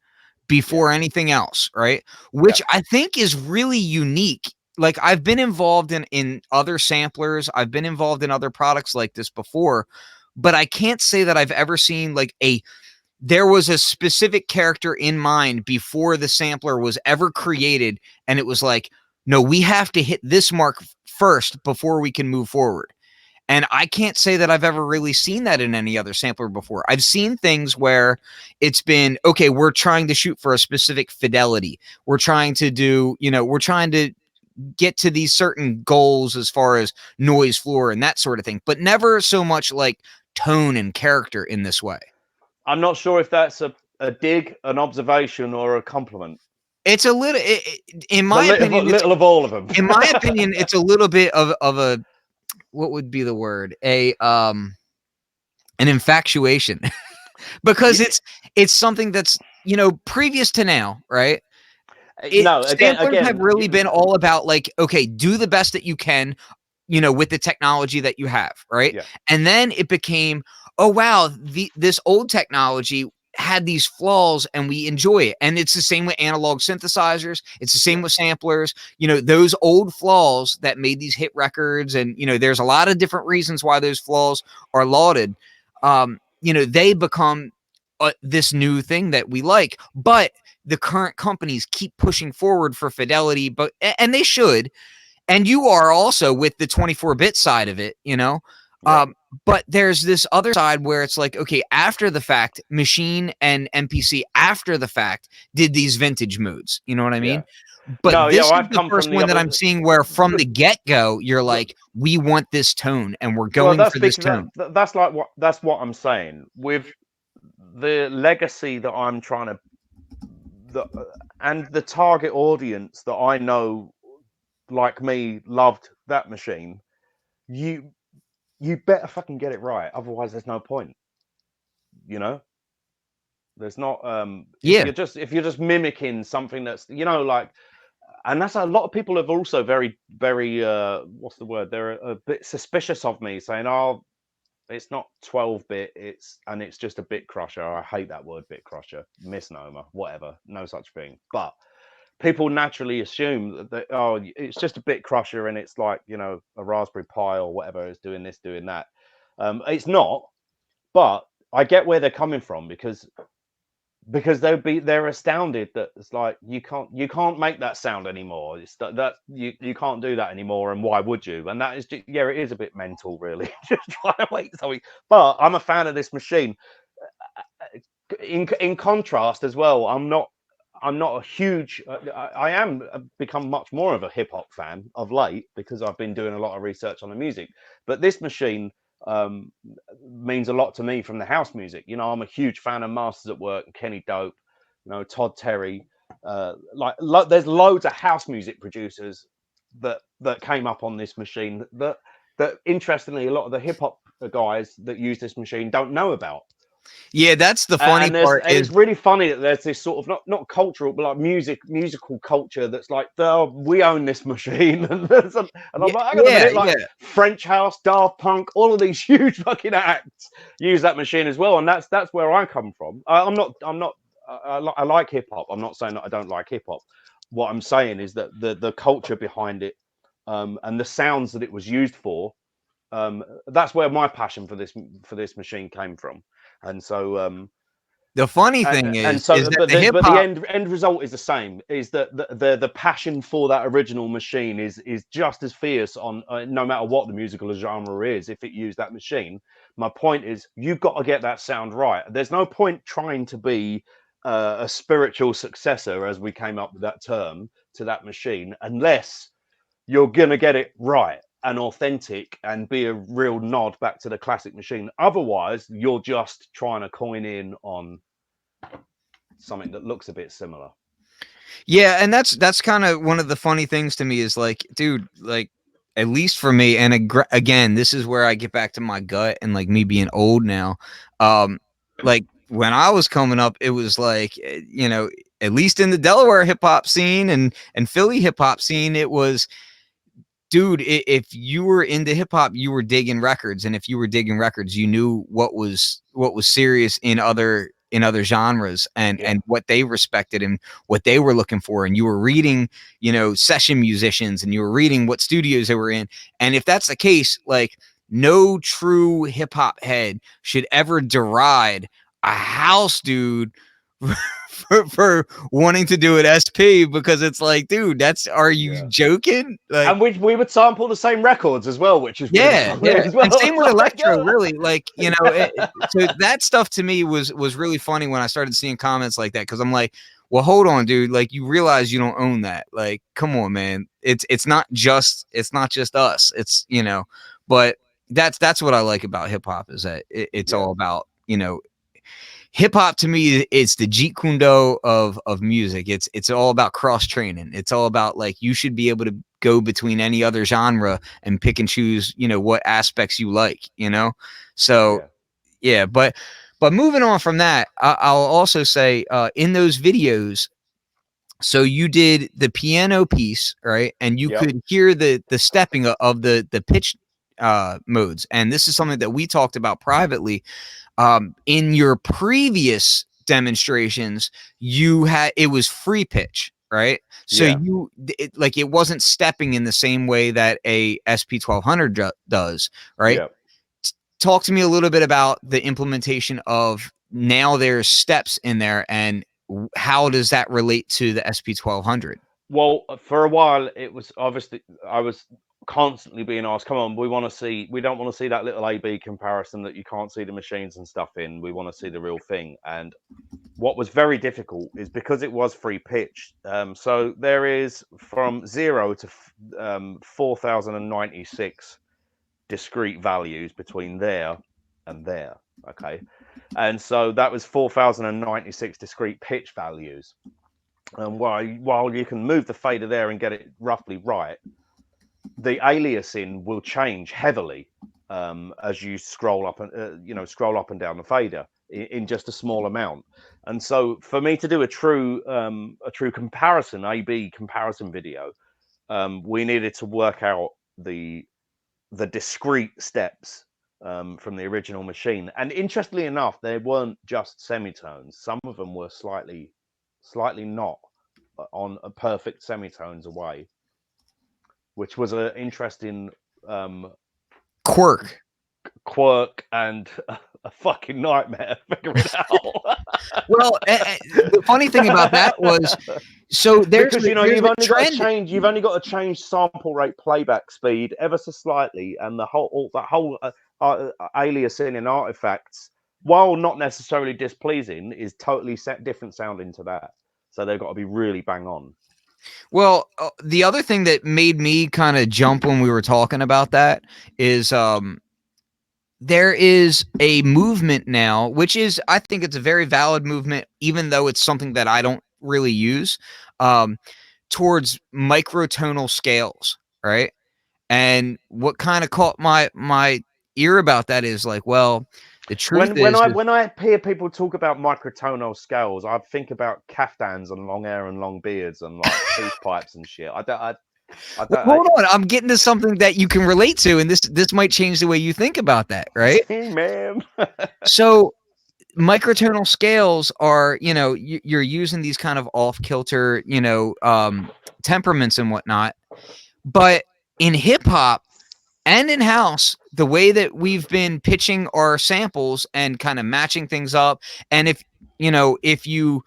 before anything else, right? Which I think is really unique. Like, I've been involved in other samplers, I've been involved in other products like this before, but I can't say that I've ever seen like there was a specific character in mind before the sampler was ever created, and it was like, no, we have to hit this mark first before we can move forward. And I can't say that I've ever really seen that in any other sampler before. I've seen things where it's been, okay, we're trying to shoot for a specific fidelity. We're trying to get to these certain goals as far as noise floor and that sort of thing, but never so much like tone and character in this way. I'm not sure if that's a dig, an observation, or a compliment. It's a little, in my opinion, little of all of them. In my opinion, it's a little bit of a what would be the word? An infatuation. Because Yeah, it's something that's, you know, previous to now, right? no, Samplers have again, really been all about like, okay, do the best that you can, you know, with the technology that you have, right? yeah, And then it became, oh wow, this old technology had these flaws and we enjoy it. And it's the same with analog synthesizers, it's the yeah, same with samplers, you know, those old flaws that made these hit records. And you know, there's a lot of different reasons why those flaws are lauded. You know, they become this new thing that we like, but the current companies keep pushing forward for fidelity, but and they should, and you are also with the 24-bit side of it, you know. yeah, um but there's this other side where it's like, okay, after the fact, Machine and MPC after the fact did these vintage modes, you know what I yeah. mean? But No, yeah, this well, is I've the come first from the one that I'm other. seeing where from But, the get-go you're but like, we want this tone and we're well, going that's for this because tone. that's like what I'm saying with the legacy that I'm trying to the and the target audience that I know, like me, loved that machine. You you better fucking get it right, otherwise there's no point. You know, there's not Yeah. if you're just mimicking something that's, you know, like, and that's a lot of people have also very what's the word? They're a bit suspicious of me, saying, "Oh, it's not 12-bit, it's just a bit crusher." I hate that word, bit crusher, misnomer, whatever, no such thing. But people naturally assume that, oh, it's just a bit crusher and it's like, you know, a Raspberry Pi or whatever is doing this, doing that. It's not, but I get where they're coming from because they're astounded that it's like you can't make that sound anymore. It's that you can't do that anymore, and why would you? And that is just, yeah, it is a bit mental, really. Just trying to make something. But I'm a fan of this machine. In contrast as well, I'm not a huge. I am become much more of a hip hop fan of late because I've been doing a lot of research on the music. But this machine um, means a lot to me from the house music. You know, I'm a huge fan of Masters at Work and Kenny Dope. You know, Todd Terry. There's loads of house music producers that came up on this machine that interestingly a lot of the hip hop guys that use this machine don't know about. Yeah, that's the funny And part it's is, really funny that there's this sort of not cultural but like musical culture that's like, oh, we own this machine. And I'm yeah, like, hang on a yeah, minute, like yeah. French House, Daft Punk, all of these huge fucking acts use that machine as well, and that's where I come from. I'm not I like hip hop. I'm not saying that I don't like hip hop. What I'm saying is that the culture behind it, and the sounds that it was used for, that's where my passion for this machine came from. And so The funny and thing and is so that but the hip the hop, end result is the same, is that the passion for that original machine is just as fierce on, no matter what the musical genre is, if it used that machine. My point is, you've got to get that sound right. There's no point trying to be a spiritual successor, as we came up with that term, to that machine, unless you're gonna get it right and authentic and be a real nod back to the classic machine. Otherwise, you're just trying to coin in on something that looks a bit similar. yeah, and that's kind of one of the funny things to me is like, dude, like at least for me, and again, this is where I get back to my gut and like me being old now. Um, like when I was coming up, it was like, you know, at least in the Delaware hip hop scene and Philly hip hop scene, it was, dude, if you were into hip hop, you were digging records, and if you were digging records, you knew what was serious in other genres, Yeah, and what they respected and what they were looking for. And you were reading, you know, session musicians, and you were reading what studios they were in. And if that's the case, like no true hip hop head should ever deride a house dude for wanting to do an SP, because it's like, dude, that's, are you yeah. joking? Like, And we would sample the same records as well, which is really yeah, funny yeah, as and well. same It's with like, electro, really, like, you know, yeah, so that stuff to me was really funny when I started seeing comments like that, because I'm like, well, hold on, dude, like, you realize you don't own that, like, come on, man, it's not just us, it's, you know, but that's what I like about hip hop, is that it's yeah, all about, you know, hip hop to me, it's the Jeet Kune Do of music. It's all about cross training. It's all about like, you should be able go between any other genre and pick and choose, what aspects you like, So Yeah. yeah, but moving on from that, I'll also say in those videos, so you did the piano piece, right? And you Yep. could hear the stepping of the pitch modes. And this is something that we talked about privately. In your previous demonstrations, it was free pitch, right? So Yeah. it wasn't stepping in the same way that a SP1200 does, right? Yeah. Talk to me a little bit about the implementation of now there's steps in there, and how does that relate to the SP1200? Well, for a while, it was obviously I was constantly being asked, "Come on, we want to see. We don't want to see that little A/B comparison that you can't see the machines and stuff in. We want to see the real thing." And what was very difficult is because it was free pitch. So there is from 0 to 4,096 discrete values between there and there. Okay, and so that was 4,096 discrete pitch values. And while you can move the fader there and get it roughly right, the aliasing will change heavily as you scroll up and scroll up and down the fader in just a small amount. And so for me to do a true comparison, A/B comparison video, we needed to work out the discrete steps from the original machine. And interestingly enough, they weren't just semitones. Some of them were slightly not on a perfect semitones away, which was an interesting Quirk. quirk and a fucking nightmare figuring out. Well, the funny thing about that was, so because there's you've a only got to trend. change sample rate playback speed ever so slightly, and that whole aliasing and artifacts, while not necessarily displeasing, is totally different sounding to that. So they've got to be really bang on. Well, the other thing that made me kind of jump when we were talking about that is there is a movement now, which is, I think it's a very valid movement, even though it's something that I don't really use, towards microtonal scales, right? And what kind of caught my ear about that is like, well, the truth is When I hear people talk about microtonal scales, I think about caftans and long hair and long beards and like tooth pipes and shit. I well, don't. hold on, I'm getting to something that you can relate to, and this might change the way you think about that, right? Hey, man. So microtonal scales are, you're using these kind of off kilter, temperaments and whatnot, but in hip hop and in house, the way that we've been pitching our samples and kind of matching things up, and if you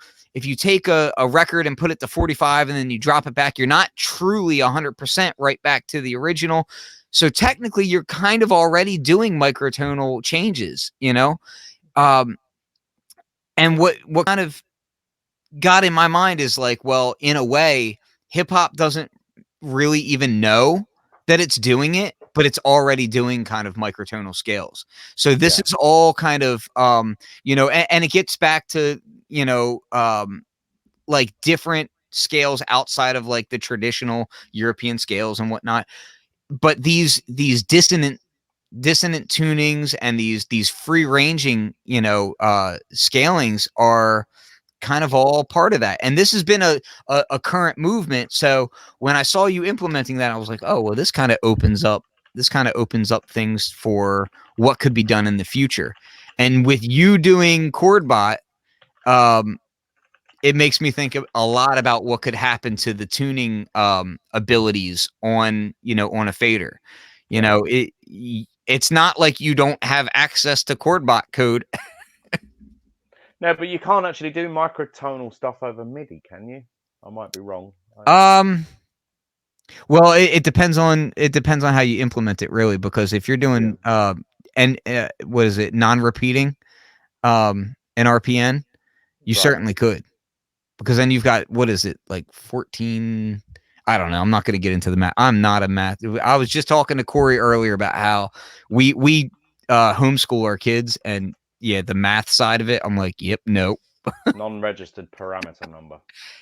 take a record and put it to 45 and then you drop it back, you're not truly 100% right back to the original. So technically you're kind of already doing microtonal changes, um, and what kind of got in my mind is like, well, in a way, hip hop doesn't really even know that it's doing it, but it's already doing kind of microtonal scales. So this Yeah. is all kind of and it gets back to, like different scales outside of like the traditional European scales and whatnot. But these dissonant tunings and these free ranging, scalings are kind of all part of that. And this has been a current movement. So when I saw you implementing that, I was like, oh, well, this kind of opens up things for what could be done in the future. And with you doing ChordBot, it makes me think a lot about what could happen to the tuning abilities on a fader. Yeah. It's not like you don't have access to ChordBot code. No, but you can't actually do microtonal stuff over MIDI, can you? I might be wrong. Well, it depends on how you implement it, really, because if you're Yeah. doing what is it, non-repeating an RPN, you Right. certainly could, because then you've got, what is it, like 14. I don't know. I'm not going to get into the math. I'm not a math. I was just talking to Corey earlier about how we homeschool our kids, and yeah, the math side of it, I'm like, yep, no. Non-registered parameter number.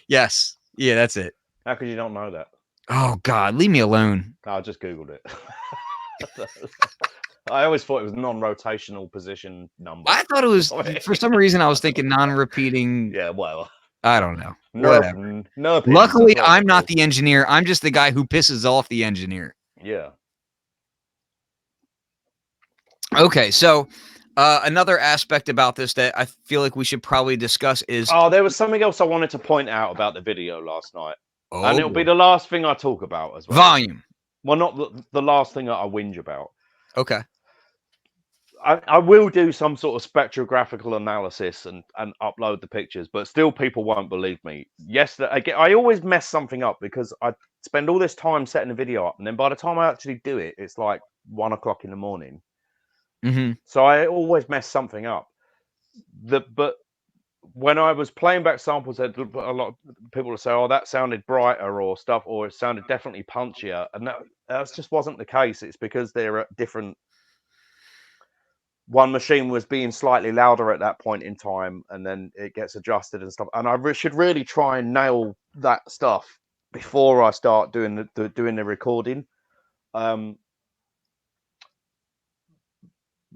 Yes. Yeah, that's it. How could you not know that? Oh God, leave me alone. I just googled it. I always thought it was non-rotational position number. I thought it was, for some reason, I was thinking non-repeating. Yeah, whatever. I don't know. Nerf, Whatever. nerf pins, that's Luckily, what they're I'm not called. the engineer. I'm just the guy who pisses off the engineer. Yeah. Okay, so another aspect about this that I feel like we should probably discuss is Oh, there was something else I wanted to point out about the video last night. And it'll be boy. the last thing I talk about as well. Volume. Well, not the last thing that I whinge about. Okay. I will do some sort of spectrographical analysis and upload the pictures, but still people won't believe me. Yes, I always mess something up because I spend all this time setting a video up, and then by the time I actually do it, it's like 1 o'clock in the morning. Mm-hmm. So I always mess something up. But when I was playing back samples, a lot of people would say, "Oh, that sounded brighter," or stuff, or it sounded definitely punchier, and that just wasn't the case. It's because they're at different. One machine was being slightly louder at that point in time, and then it gets adjusted and stuff. And I should really try and nail that stuff before I start doing the recording.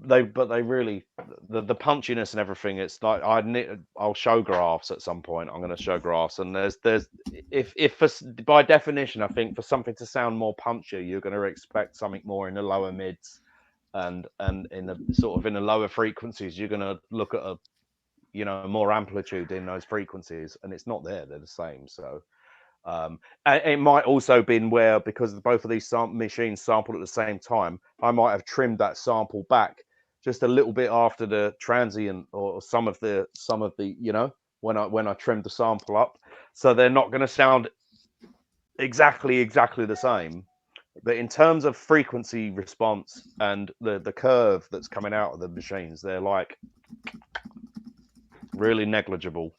They really the punchiness and everything. It's like I'll show graphs at some point. I'm going to show graphs, and there's if for, by definition, I think for something to sound more punchy, you're going to expect something more in the lower mids. And in the sort of in the lower frequencies, you're going to look at more amplitude in those frequencies, and it's not there. They're the same. So and it might also been where, because both of these machines sampled at the same time, I might have trimmed that sample back just a little bit after the transient, or some of the when I trimmed the sample up, so they're not going to sound exactly the same. But in terms of frequency response and the curve that's coming out of the machines, they're like really negligible.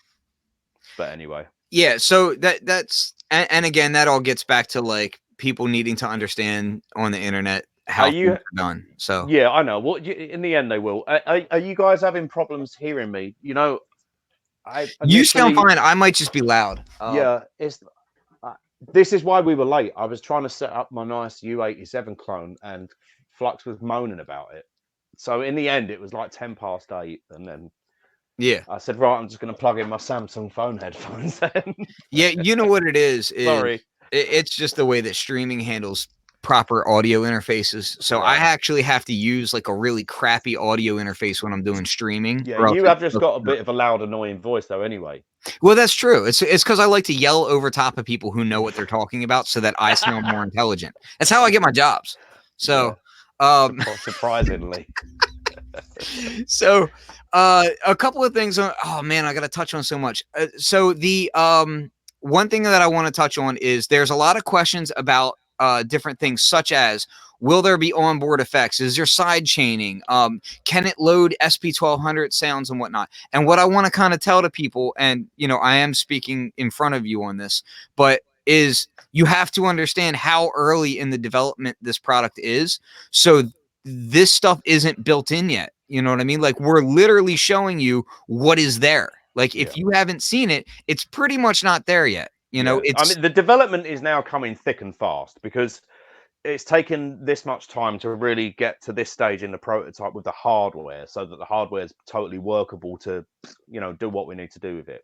But anyway. Yeah, so that's and again, that all gets back to like people needing to understand on the internet how things are done. So yeah, I know. What in the end they will. Are you guys having problems hearing me? you sound fine. I might just be loud. Yeah, it's this is why we were late. I was trying to set up my nice U87 clone, and Flux was moaning about it. So in the end, it was like 8:10, and then yeah, I said, right, I'm just going to plug in my Samsung phone headphones. Then. yeah, you know what it is? Sorry, it's just the way that streaming handles proper audio interfaces. So I actually have to use like a really crappy audio interface when I'm doing streaming. Yeah, you have just got a bit of a loud, annoying voice, though. Anyway. Well, that's true. It's because I like to yell over top of people who know what they're talking about, so that I sound more intelligent. That's how I get my jobs. So, surprisingly. So, a couple of things. Oh man, I got to touch on so much. So the one thing that I want to touch on is there's a lot of questions about different things, such as will there be onboard effects? Is there side chaining? Can it load SP1200 sounds and whatnot? And what I want to kind of tell to people, and I am speaking in front of you on this, but is you have to understand how early in the development this product is. So this stuff isn't built in yet. You know what I mean? Like, we're literally showing you what is there. Like, if you haven't seen it, it's pretty much not there yet. I mean, the development is now coming thick and fast, because it's taken this much time to really get to this stage in the prototype with the hardware, so that the hardware is totally workable to, do what we need to do with it.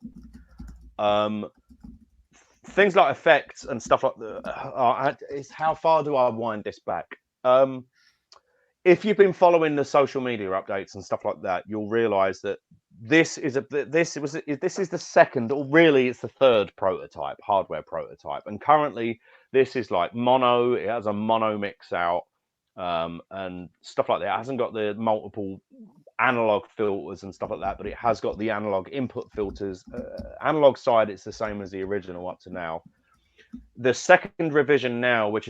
Things like effects and stuff like that. Is how far do I wind this back? If you've been following the social media updates and stuff like that, you'll realize that this is the second, or really it's the third prototype, hardware prototype. And currently this is like mono. It has a mono mix out and stuff like that. It hasn't got the multiple analog filters and stuff like that, but it has got the analog input filters. Analog side, it's the same as the original up to now. The second revision now, which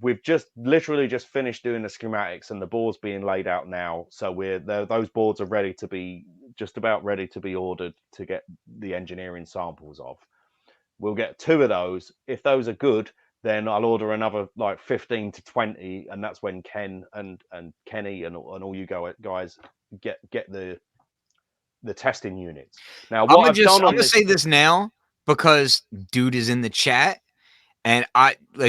we've literally just finished doing the schematics, and the boards being laid out now. So those boards are ready to be ordered to get the engineering samples of. We'll get 2 of those. If those are good, then I'll order another like 15 to 20, and that's when Ken and Kenny and all you guys get the testing units. Now, what I'm gonna say this now, because dude is in the chat, and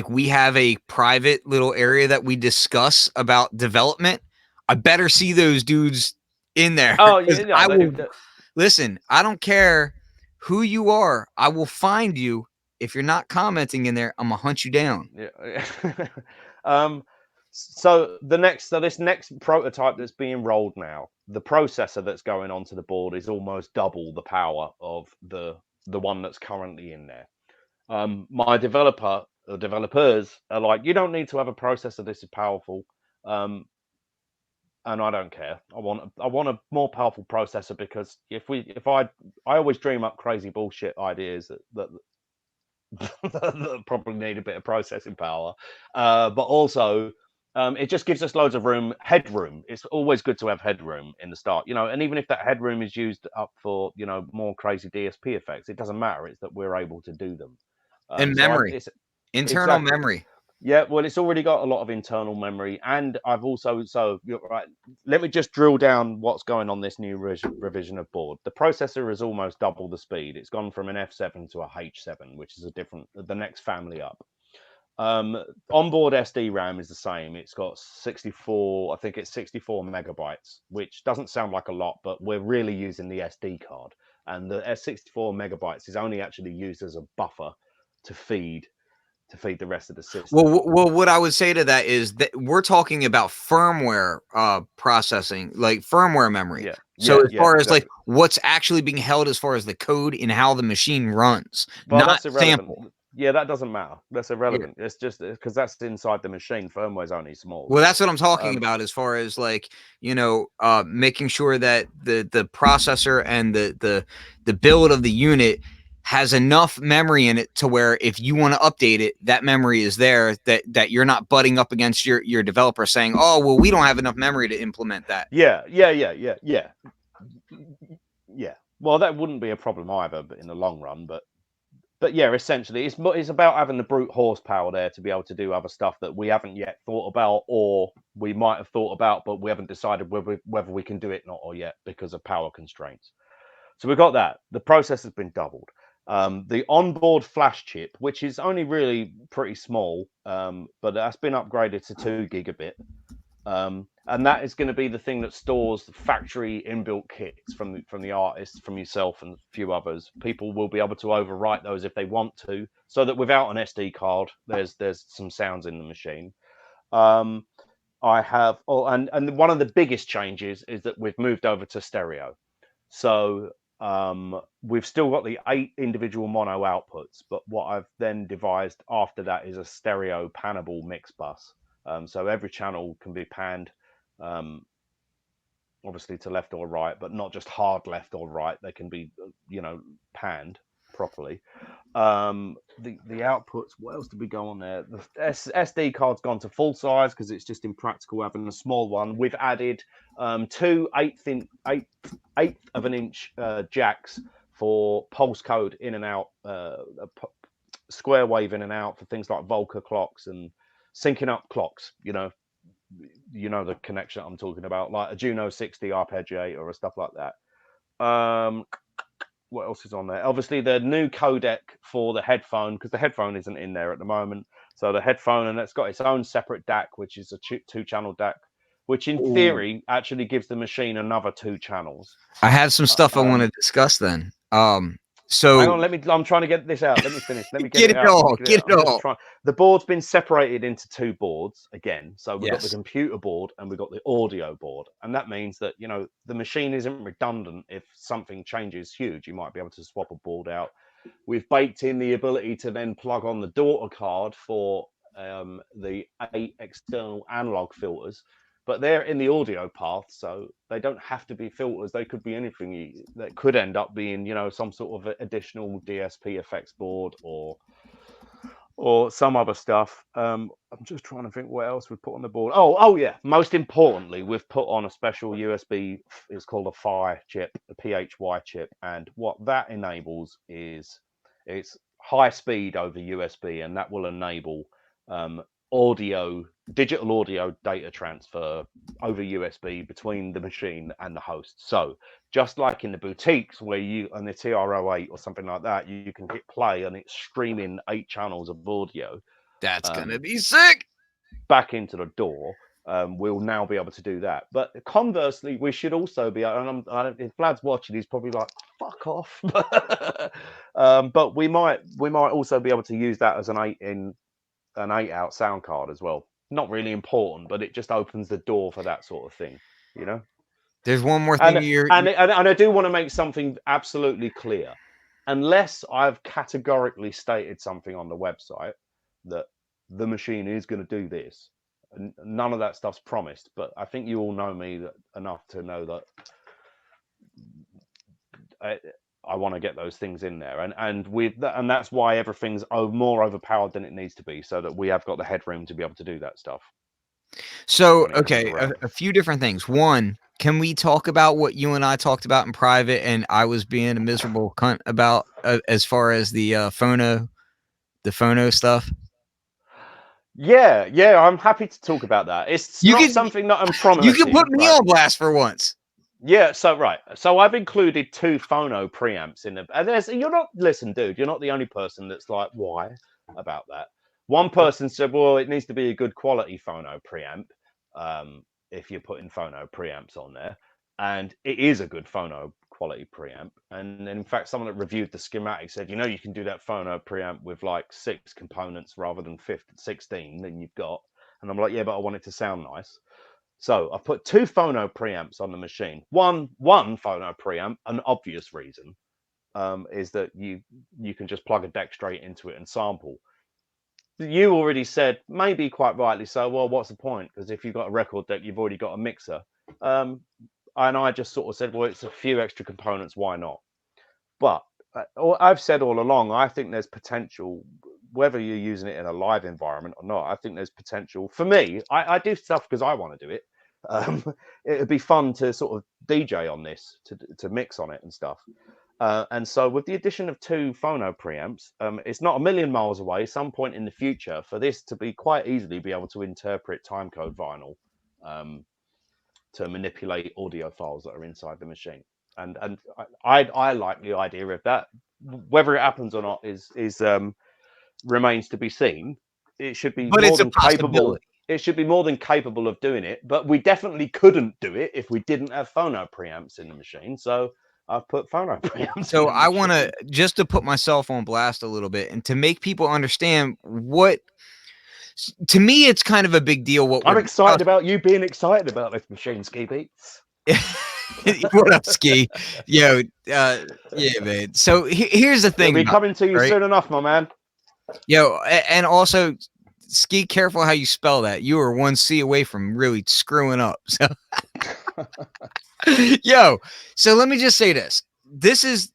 we have a private little area that we discuss about development. I better see those dudes in there Oh because yeah, I no, will listen. I don't care who you are. I will find you if you're not commenting in there. I'm gonna hunt you down. yeah. So this next prototype that's being rolled now, the processor that's going onto the board is almost double the power of the one that's currently in there. My developers are like, you don't need to have a processor this is powerful, and I don't care. I want a more powerful processor because if I always dream up crazy bullshit ideas that probably need a bit of processing power, but also it just gives us loads of headroom. It's always good to have headroom in the start, and even if that headroom is used up for more crazy DSP effects, it doesn't matter. It's that we're able to do them. And memory, It's internal exactly. memory. Yeah, well, it's already got a lot of internal memory, and I've also you're right. Let me just drill down what's going on this new revision of board. The processor has almost double the speed. It's gone from an F7 to a H7, which is the next family up. Onboard SD RAM is the same. It's got 64, I think it's 64 megabytes, which doesn't sound like a lot, but we're really using the SD card, and the 64 megabytes is only actually used as a buffer to feed the rest of the system. Well, what I would say to that is that we're talking about firmware processing, like firmware memory. Yeah, So yeah, as yeah, far as like exactly. what's actually being held as far as the code and how the machine runs, Well, not that's irrelevant. sample. Yeah, that doesn't matter. That's Yeah. irrelevant. It's just because that's inside the machine. Firmware's only small. Well, that's what I'm talking Um, about as far as like, making sure that the processor and the build of the unit has enough memory in it to where if you want to update it, that memory is there, that you're not butting up against your developer saying, "Oh, well, we don't have enough memory to implement that." yeah, yeah, yeah, yeah, yeah, yeah. Well, that wouldn't be a problem either, but in the long run. But yeah, essentially, it's about having the brute horsepower there to be able to do other stuff that we haven't yet thought about, or we might have thought about, but we haven't decided whether we can do it not or yet because of power constraints. So we've got that. The process has been doubled. The onboard flash chip, which is only really pretty small, but that's been upgraded to 2 gigabit. And that is going to be the thing that stores the factory inbuilt kits from the artists, from yourself and a few others. People will be able to overwrite those if they want to, so that without an SD card, there's some sounds in the machine. Um, I have, and one of the biggest changes is that we've moved over to stereo. So we've still got the 8 individual mono outputs, but what I've then devised after that is a stereo pannable mix bus. So every channel can be panned, um, obviously to left or right, but not just hard left or right. They can be, panned properly. The outputs, what else did we go on there? The SD card's gone to full size because it's just impractical having a small one. We've added 2/8 of an inch jacks for pulse code in and out, square wave in and out for things like Volca clocks and syncing up clocks. The connection I'm talking about, like a Juno 60 arpeggiator or stuff like that. What else is on there? Obviously, the new codec for the headphone, because the headphone isn't in there at the moment. So the headphone, and it's got its own separate DAC, which is a 2-channel DAC, which in Ooh. theory actually gives the machine another 2 channels. I have some stuff I want Um, to discuss then. Hang So on, I'm trying to get this out. Let me finish. Let me get get it it out. Let me all, get it get out. it I'm just all. trying. The board's been separated into 2 boards again. So we've got the Yes. computer board and we've got the audio board. And that means that, the machine isn't redundant. If something changes huge, you might be able to swap a board out. We've baked in the ability to then plug on the daughter card for the 8 external analog filters, but they're in the audio path, so they don't have to be filters. They could be anything that could end up being, some sort of additional DSP effects board or some other stuff. I'm just trying to think what else we've put on the board. Oh yeah. Most importantly, we've put on a special USB. It's called a PHY chip, a PHY chip, and what that enables is it's high speed over USB, and that will enable digital audio data transfer over USB between the machine and the host. So just like in the boutiques where you on the TR-08 or something like that, you can hit play and it's streaming 8 channels of audio That's gonna be sick. back into the door. We'll now be able to do that. But conversely, we should also be. And if Vlad's watching, he's probably like, "Fuck off." But we might also be able to use that as an 8-out sound card as well. Not really important, but it just opens the door for that sort of thing, you know. There's one more And thing and I do want to make something absolutely clear. Unless I've categorically stated something on the website that the machine is going to do this, none of that stuff's promised. But I think you all know me enough to know that I want to get those things in there, and that's why everything's more overpowered than it needs to be, so that we have got the headroom to be able to do that stuff. So, okay, a few different things. One, can we talk about what you and I talked about in private and I was being a miserable cunt about as far as the phono stuff? Yeah, I'm happy to talk about that. It's not something that I'm promising. You can put me on blast for once. Yeah, so I've included 2 phono preamps in the, and listen, dude, you're not the only person that's like, why about that? One person said, well, it needs to be a good quality phono preamp, if you're putting phono preamps on there, and it is a good phono quality preamp. And in fact, someone that reviewed the schematic said, you can do that phono preamp with like 6 components rather than 16 that you've got. And I'm like, yeah, but I want it to sound nice. So I've put 2 phono preamps on the machine. One phono preamp, an obvious reason, is that you can just plug a deck straight into it and sample. You already said, maybe quite rightly so, well, what's the point? Because if you've got a record deck, you've already got a mixer. And I just sort of said, well, it's a few extra components, why not? But I've said all along, I think there's potential, whether you're using it in a live environment or not. I think there's potential. For me, I do stuff because I want to do it. It'd be fun to sort of DJ on this, to mix on it and stuff. And so with the addition of 2 phono preamps, it's not a million miles away, some point in the future, for this to be quite easily be able to interpret timecode vinyl to manipulate audio files that are inside the machine. And I like the idea of that. Whether it happens or not is remains to be seen. It should be more than capable. It should be more than capable of doing it. But we definitely couldn't do it if we didn't have phono preamps in the machine. So I've put phono preamps. So I want to just to put myself on blast a little bit and to make people understand what. To me, it's kind of a big deal. What I'm excited about you being excited about this machine, Ski Beats. What up, Ski? Yo, yeah, man. So here's the thing. We'll be coming to you soon enough, my man. Yo, and also, Ski, careful how you spell that. You are 1 C away from really screwing up. So, yo, so let me just say this. This is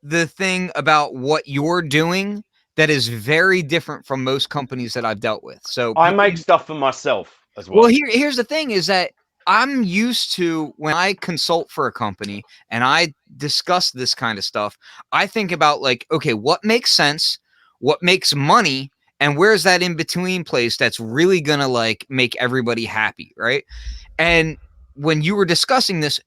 the thing about what you're doing that is very different from most companies that I've dealt with. So I make stuff for myself as well. Well, here's the thing is that I'm used to when I consult for a company and I discuss this kind of stuff, I think about like, okay, what makes sense, what makes money, and where's that in between place that's really gonna like make everybody happy, right? And when you were discussing this,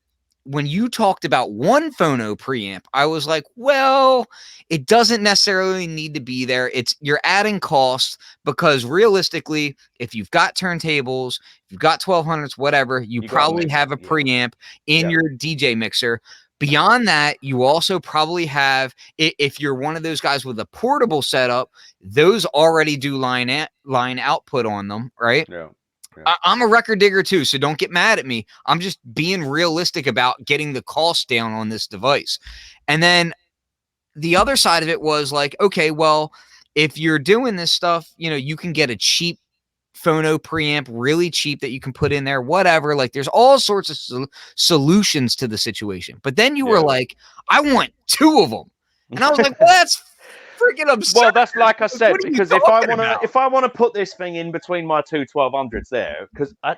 when you talked about 1 phono preamp, I was like, well, it doesn't necessarily need to be there. You're adding cost because realistically, if you've got turntables, if you've got 1200s, whatever, you probably have a preamp in your DJ mixer. Beyond that, you also probably have, if you're one of those guys with a portable setup, those already do line output on them, right? Yeah. I'm a record digger too, so don't get mad at me. I'm just being realistic about getting the cost down on this device. And then the other side of it was like, okay, well, if you're doing this stuff, you can get a cheap phono preamp, really cheap, that you can put in there, whatever. Like there's all sorts of solutions to the situation. But then you were like, I want 2 of them. And I was like, well, that's freaking absurd. Well, that's like I said, because if I want to put this thing in between my 2 1200s there, because I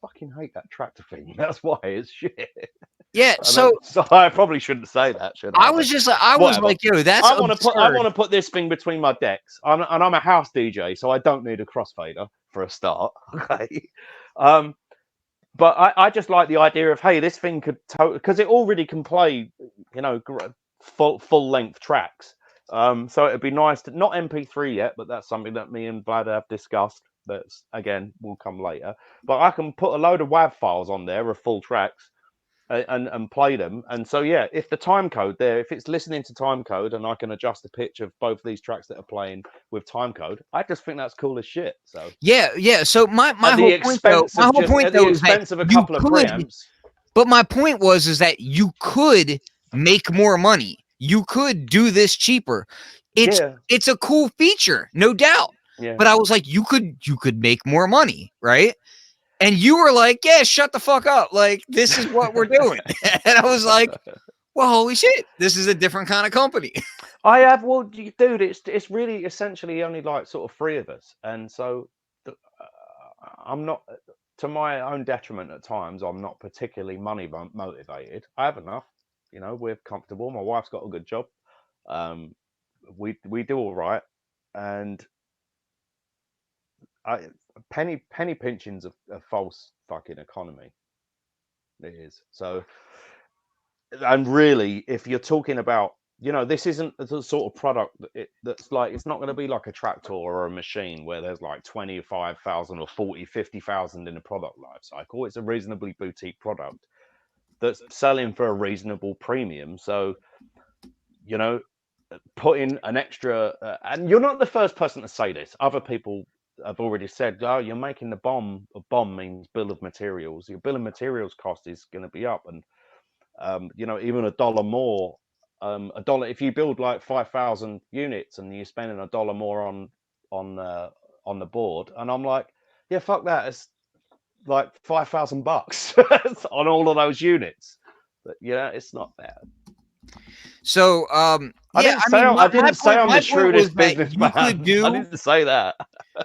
fucking hate that tractor thing. That's why it's shit. Yeah. So I probably shouldn't say that, should I? I But was just, I was whatever. like, yo, that's I want absurd. to put this thing between my decks. I'm a house DJ, so I don't need a crossfader for a start. Okay. Um, but I just like the idea of, hey, this thing could because it already can play, you know, full length tracks. So it'd be nice to not MP3 yet, but that's something that me and Vlad have discussed. That's again will come later. But I can put a load of WAV files on there of full tracks and play them. And so yeah, if the time code there, if it's listening to time code, and I can adjust the pitch of both these tracks that are playing with time code, I just think that's cool as shit. So Yeah. So at the expense of is that a you couple of could, preamps. but my point was is that you could make more money. You could do this cheaper. It's Yeah, it's a cool feature, no doubt. yeah. But I was like, you could make more money, right? And you were like, yeah, shut the fuck up. Like, this is what we're doing. And I was like, well, holy shit, this is a different kind of company. I have, well, dude, it's really essentially only like sort of three of us, and so I'm not, to my own detriment at times. I'm not particularly money motivated. I have enough, you know. We're comfortable. My wife's got a good job. Um, we do all right, and I penny pinching's a false fucking economy. It is. So, and really, if you're talking about, you know, this isn't the sort of product that's like, it's not going to be like a tractor or a machine where there's like 25,000 or 40, 50,000 in a product life cycle. It's a reasonably boutique product that's selling for a reasonable premium. So, you know, put in an extra, and you're not the first person to say this. Other people have already said, oh, you're making the bomb. A bomb means bill of materials. Your bill of materials cost is going to be up. And you know, even $1 more, a dollar, if you build like 5,000 units and you're spending $1 more on the board, and I'm like, yeah, fuck that, it's like $5,000 on all of those units. But yeah, it's not bad. So, yeah, I mean, I didn't say I'm my the point was shrewdest that you could businessman. I do. didn't say that.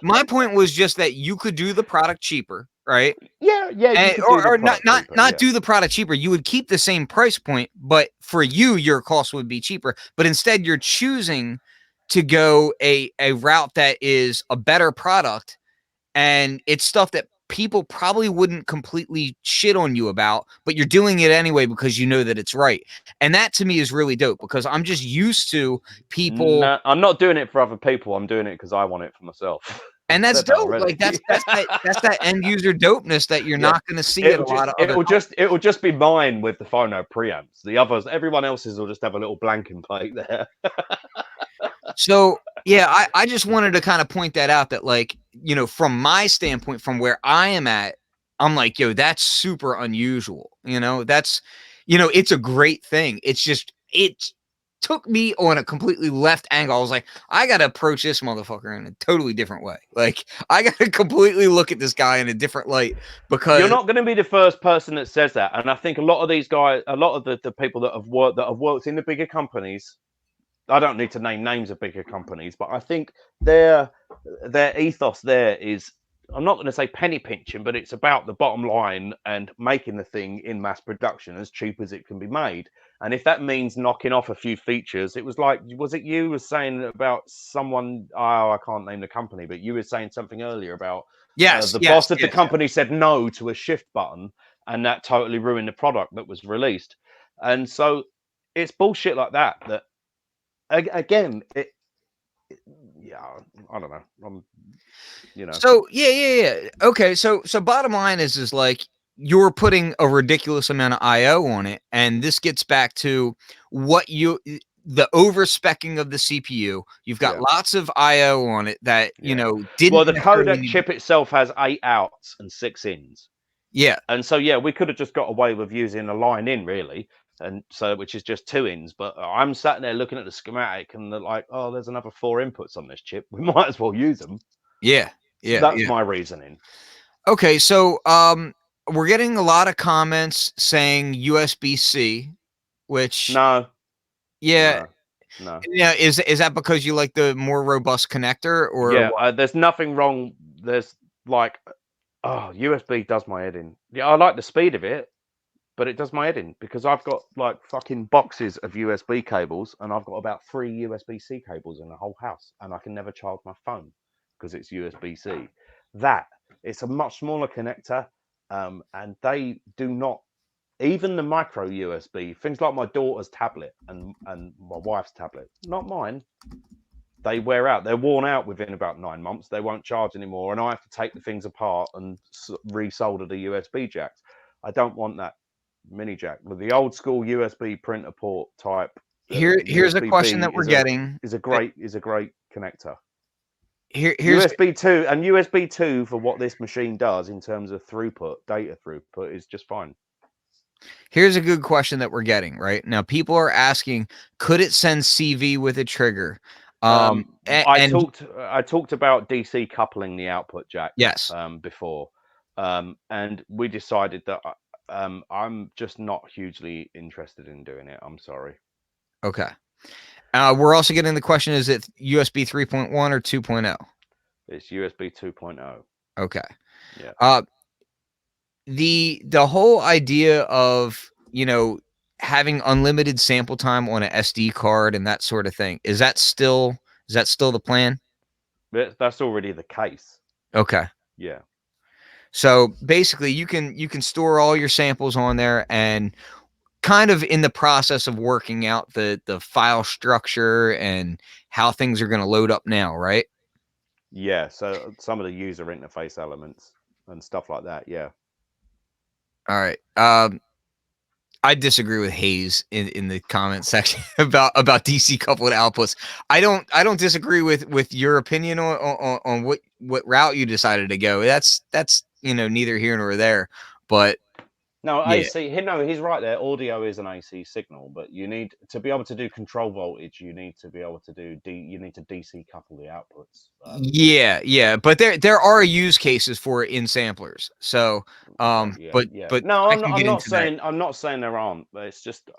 My point was just that you could do the product cheaper, right? Yeah, you And, could do the or not product cheaper. not Yeah. do the product cheaper. You would keep the same price point, but for you, your cost would be cheaper. But instead, you're choosing to go a route that is a better product, and it's stuff that people probably wouldn't completely shit on you about, but you're doing it anyway because you know that it's right. And that to me is really dope because I'm just used to people. No, I'm not doing it for other people. I'm doing it because I want it for myself. And I've that's said that dope. already. Like that's that end user dopeness that you're Yeah, not going to see at a lot of other companies. it will just be mine with the phono preamps. The others, everyone else's will just have a little blanking plate there. So yeah, I just wanted to kind of point that out that, like, you know, from my standpoint, from where I am at, I'm like, yo, that's super unusual. You know, that's, you know, it's a great thing. It's just, it took me on a completely left angle. I was like, I got to approach this motherfucker in a totally different way. Like, I got to completely look at this guy in a different light You're because, not going to be the first person that says that, and I think a lot of these guys, a lot of the people that have worked in the bigger companies. I don't need to name names of bigger companies, but I think their ethos there is, I'm not going to say penny pinching, but it's about the bottom line and making the thing in mass production as cheap as it can be made. And if that means knocking off a few features, it was like, was it you was saying about someone? Oh, I can't name the company, but you were saying something earlier about yes, the yes, boss of the yes. company said no to a shift button, and that totally ruined the product that was released. And so it's bullshit like that. That again, yeah, I don't know. You know. So yeah. Okay, so bottom line is like you're putting a ridiculous amount of IO on it, and this gets back to what the overspecking of the CPU. You've got Yeah. lots of IO on it that you Yeah. know Well, didn't the necessarily codec need. chip itself has 8 outs and 6 ins, Yeah, and so yeah, we could have just got away with using a line in really, and so which is just 2 ins. But I'm sat there looking at the schematic, and they're like, oh, there's another 4 inputs on this chip. We might as well use them. yeah, So yeah, that's yeah. my reasoning. Okay, so we're getting a lot of comments saying USB-C, which No, yeah, no, no. yeah, is that because you like the more robust connector or Yeah, what? there's nothing wrong. There's like, oh, USB does my head in. Yeah, I like the speed of it, but it does my head in because I've got like fucking boxes of USB cables, and I've got about 3 USB-C cables in the whole house, and I can never charge my phone because it's USB-C. That it's a much smaller connector, and they do not, even the micro USB things like my daughter's tablet and my wife's tablet, not mine. They wear out. They're worn out within about 9 months. They won't charge anymore, and I have to take the things apart and resolder the USB jacks. I don't want that mini jack with the old school USB printer port type. Here's a question USB-B that we're getting. is a great connector. Here's USB 2 and USB 2 for what this machine does in terms of throughput, data throughput, is just fine. Here's a good question that we're getting right now. People are asking, could it send CV with a trigger? I talked about DC coupling the output jack. Yes. Before, and we decided that I'm just not hugely interested in doing it. I'm sorry. Okay. We're also getting the question: is it USB 3.1 or 2.0? It's USB 2.0. Okay. Yeah. The whole idea of having unlimited sample time on an SD card and that sort of thing, is that still the plan? That's already the case. Okay. Yeah. So basically, you can store all your samples on there, and kind of in the process of working out the file structure and how things are going to load up now, right? Yeah. So some of the user interface elements and stuff like that. Yeah. All right. I disagree with Hayes in the comment section about DC coupled outputs. I don't disagree with your opinion on what route you decided to go. That's neither here nor there. But no, yeah. AC. No, he's right there. Audio is an AC signal, but you need to be able to do control voltage. You need to be able to do You need to DC couple the outputs. Yeah, but there are use cases for it in samplers. So, Yeah. but No, I I'm can not, get into that. I'm not saying there aren't, but it's just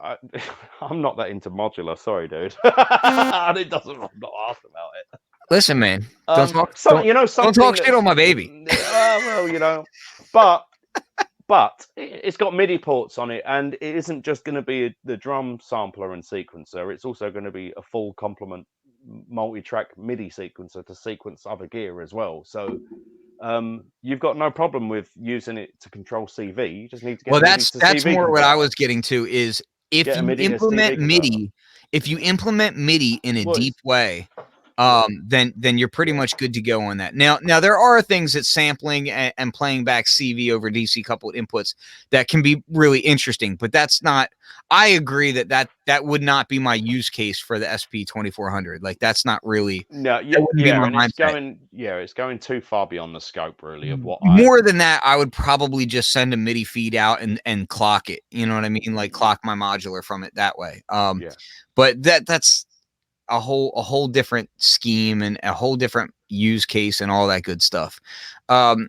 I'm not that into modular. Sorry, dude. And it doesn't. I'm not asked about it. Listen, man, don't talk don't Something talk shit that's on my baby. well, but it's got MIDI ports on it, and it isn't just going to be the drum sampler and sequencer. It's also going to be a full complement multi-track MIDI sequencer to sequence other gear as well. So you've got no problem with using it to control CV. You just need to get Well, a MIDI to that's CV more what I converter. was getting to is if Get a you MIDI to implement CV converter. MIDI, in a Well, deep way, yeah. then you're pretty Yeah. much good to go on that. Now there are things that sampling and playing back CV over DC coupled inputs that can be really interesting, but that's not. I agree that would not be my use case for the SP2400. Like that's not really. No, That wouldn't be my and mindset. it's going too far beyond the scope really of what More than that, I would probably just send a MIDI feed out and clock it. You know what I mean? Like clock my modular from it that way. Yeah. But that's a whole different scheme and a whole different use case and all that good stuff. The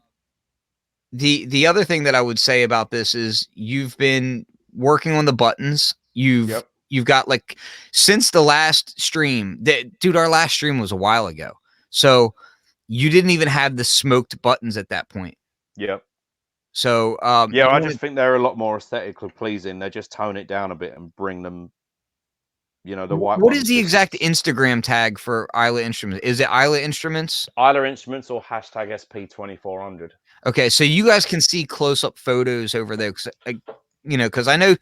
other thing that I would say about this is you've been working on the buttons. Yep. You've got like since the last stream. Dude, our last stream was a while ago. So you didn't even have the smoked buttons at that point. Yep. So Yeah, I just think they're a lot more aesthetically pleasing. They just tone it down a bit and bring them, the white what ones. is the exact Instagram tag for Isla Instruments? Is it Isla Instruments? Isla Instruments or hashtag SP2400. Okay, so you guys can see close-up photos over there, because I know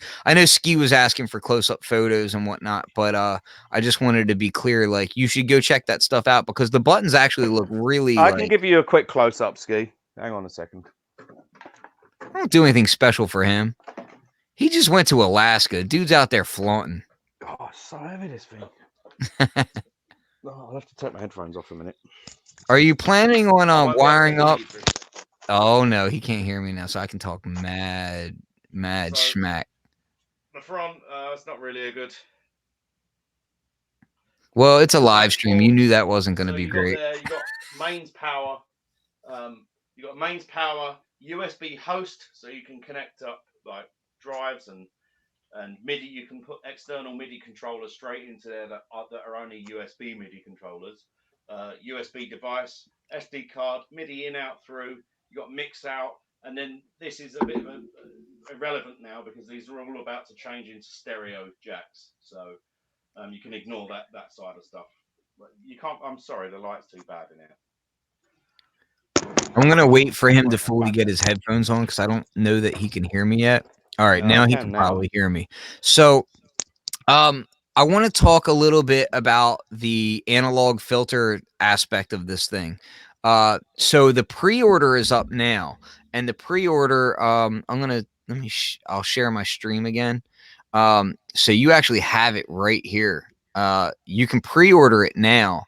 Ski was asking for close-up photos and whatnot, but I just wanted to be clear, like you should go check that stuff out because the buttons actually look really I like. can give you a quick close-up, Ski. Hang on a second. I don't do anything special for him. He just went to Alaska. Dude's out there flaunting. Oh, it's so heavy, this thing. I'll have to take my headphones off a minute. Are you planning on wiring up? Oh no, he can't hear me now, so I can talk mad schmack. The front, it's not really a good. Well, it's a live stream. You knew that wasn't going to be great. You got mains power. You got mains power, USB host, so you can connect up like drives and MIDI. You can put external MIDI controllers straight into there that are only USB MIDI controllers. USB device, SD card, MIDI in, out, through. You got mix out, and then this is a bit of a irrelevant now because these are all about to change into stereo jacks. So you can ignore that side of stuff. But you can't. I'm sorry, the light's too bad in here. I'm gonna wait for him to fully get his headphones on because I don't know that he can hear me yet. All right, now he can probably hear me. So, I want to talk a little bit about the analog filter aspect of this thing. So the pre-order is up now, and the pre-order, I'm gonna I'll share my stream again. So you actually have it right here. You can pre-order it now,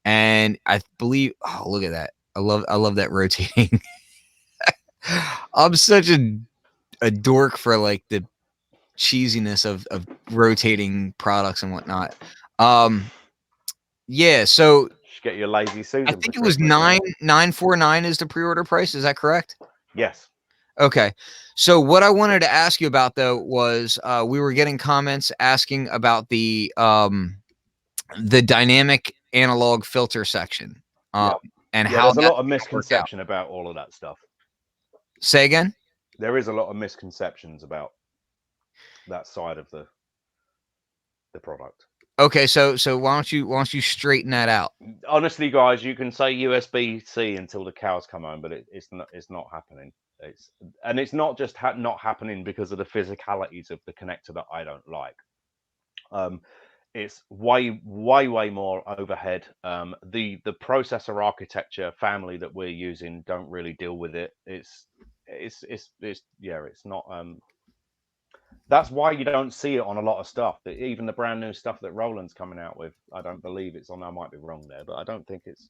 and I believe. Oh, look at that! I love that rotating. I'm such a dork for like the cheesiness of rotating products and whatnot. Yeah, so Just get your lazy Susan. I think it was 949 is the pre-order price. Is that correct? Yes. Okay. So what I wanted to ask you about though was we were getting comments asking about the dynamic analog filter section. And how there's a lot of misconception about all of that stuff. Say again? There is a lot of misconceptions about that side of the product. Okay, so why don't you straighten that out? Honestly, guys, you can say USB-C until the cows come home, but it's not happening. It's not just not happening because of the physicalities of the connector that I don't like. It's way more overhead. The processor architecture family that we're using don't really deal with it. It's not. That's why you don't see it on a lot of stuff. Even the brand new stuff that Roland's coming out with, I don't believe it's on. I might be wrong there, but I don't think it's.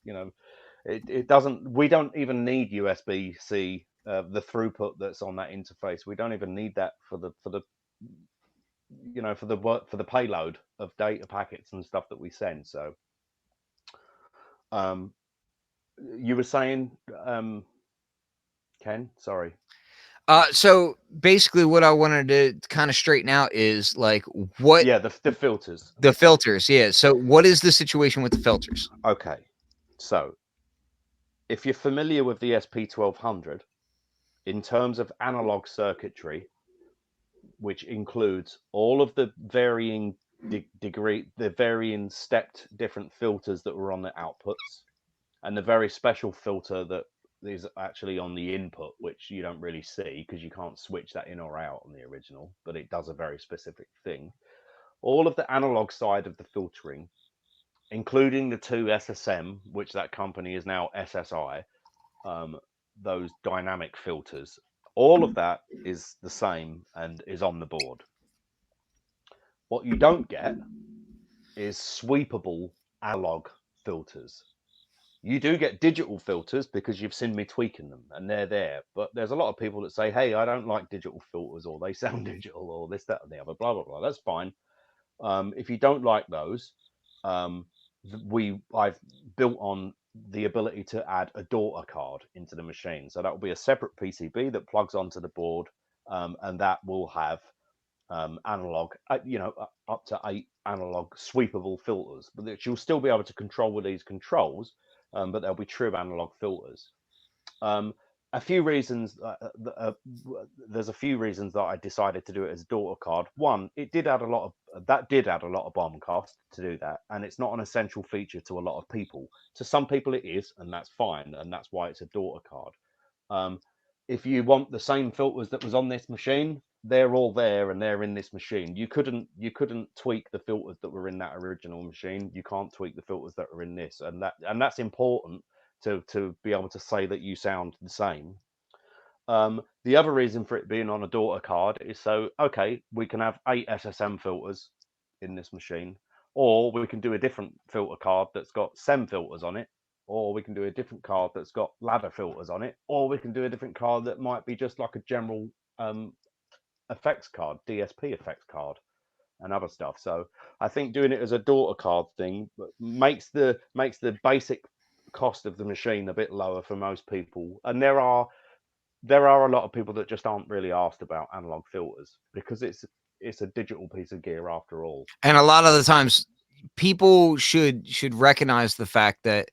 It doesn't. We don't even need USB-C. The throughput that's on that interface, we don't even need that for the for the payload of data packets and stuff that we send. So, you were saying, Ken? Sorry. So basically, what I wanted to kind of straighten out is like what. Yeah, the filters. The filters, yeah. So what is the situation with the filters? Okay, so if you're familiar with the SP1200, in terms of analog circuitry, which includes all of the varying the varying stepped different filters that were on the outputs, and the very special filter that is actually on the input, which you don't really see because you can't switch that in or out on the original, but it does a very specific thing. All of the analog side of the filtering, including the two SSM, which that company is now SSI, those dynamic filters, all of that is the same and is on the board. What you don't get is sweepable analog filters. You do get digital filters because you've seen me tweaking them and they're there. But there's a lot of people that say, hey, I don't like digital filters, or they sound digital, or this, that, and the other, blah, blah, blah. That's fine. If you don't like those, I've built on the ability to add a daughter card into the machine. So that will be a separate PCB that plugs onto the board, and that will have analog, up to 8 analog sweepable filters, but that you'll still be able to control with these controls, but they'll be true analog filters. A few reasons. There's a few reasons that I decided to do it as a daughter card. One, it did add a lot of BOM cost to do that, and it's not an essential feature to a lot of people. To some people, it is, and that's fine, and that's why it's a daughter card. If you want the same filters that was on this machine, they're all there and they're in this machine. You couldn't tweak the filters that were in that original machine. You can't tweak the filters that are in this, and that's important to be able to say that you sound the same. The other reason for it being on a daughter card is so, okay, we can have 8 SSM filters in this machine, or we can do a different filter card that's got SEM filters on it, or we can do a different card that's got ladder filters on it, or we can do a different card that might be just like a general effects card, DSP effects card, and other stuff. So I think doing it as a daughter card thing makes the basic cost of the machine a bit lower for most people. And there are a lot of people that just aren't really asked about analog filters because it's a digital piece of gear after all. And a lot of the times people should recognize the fact that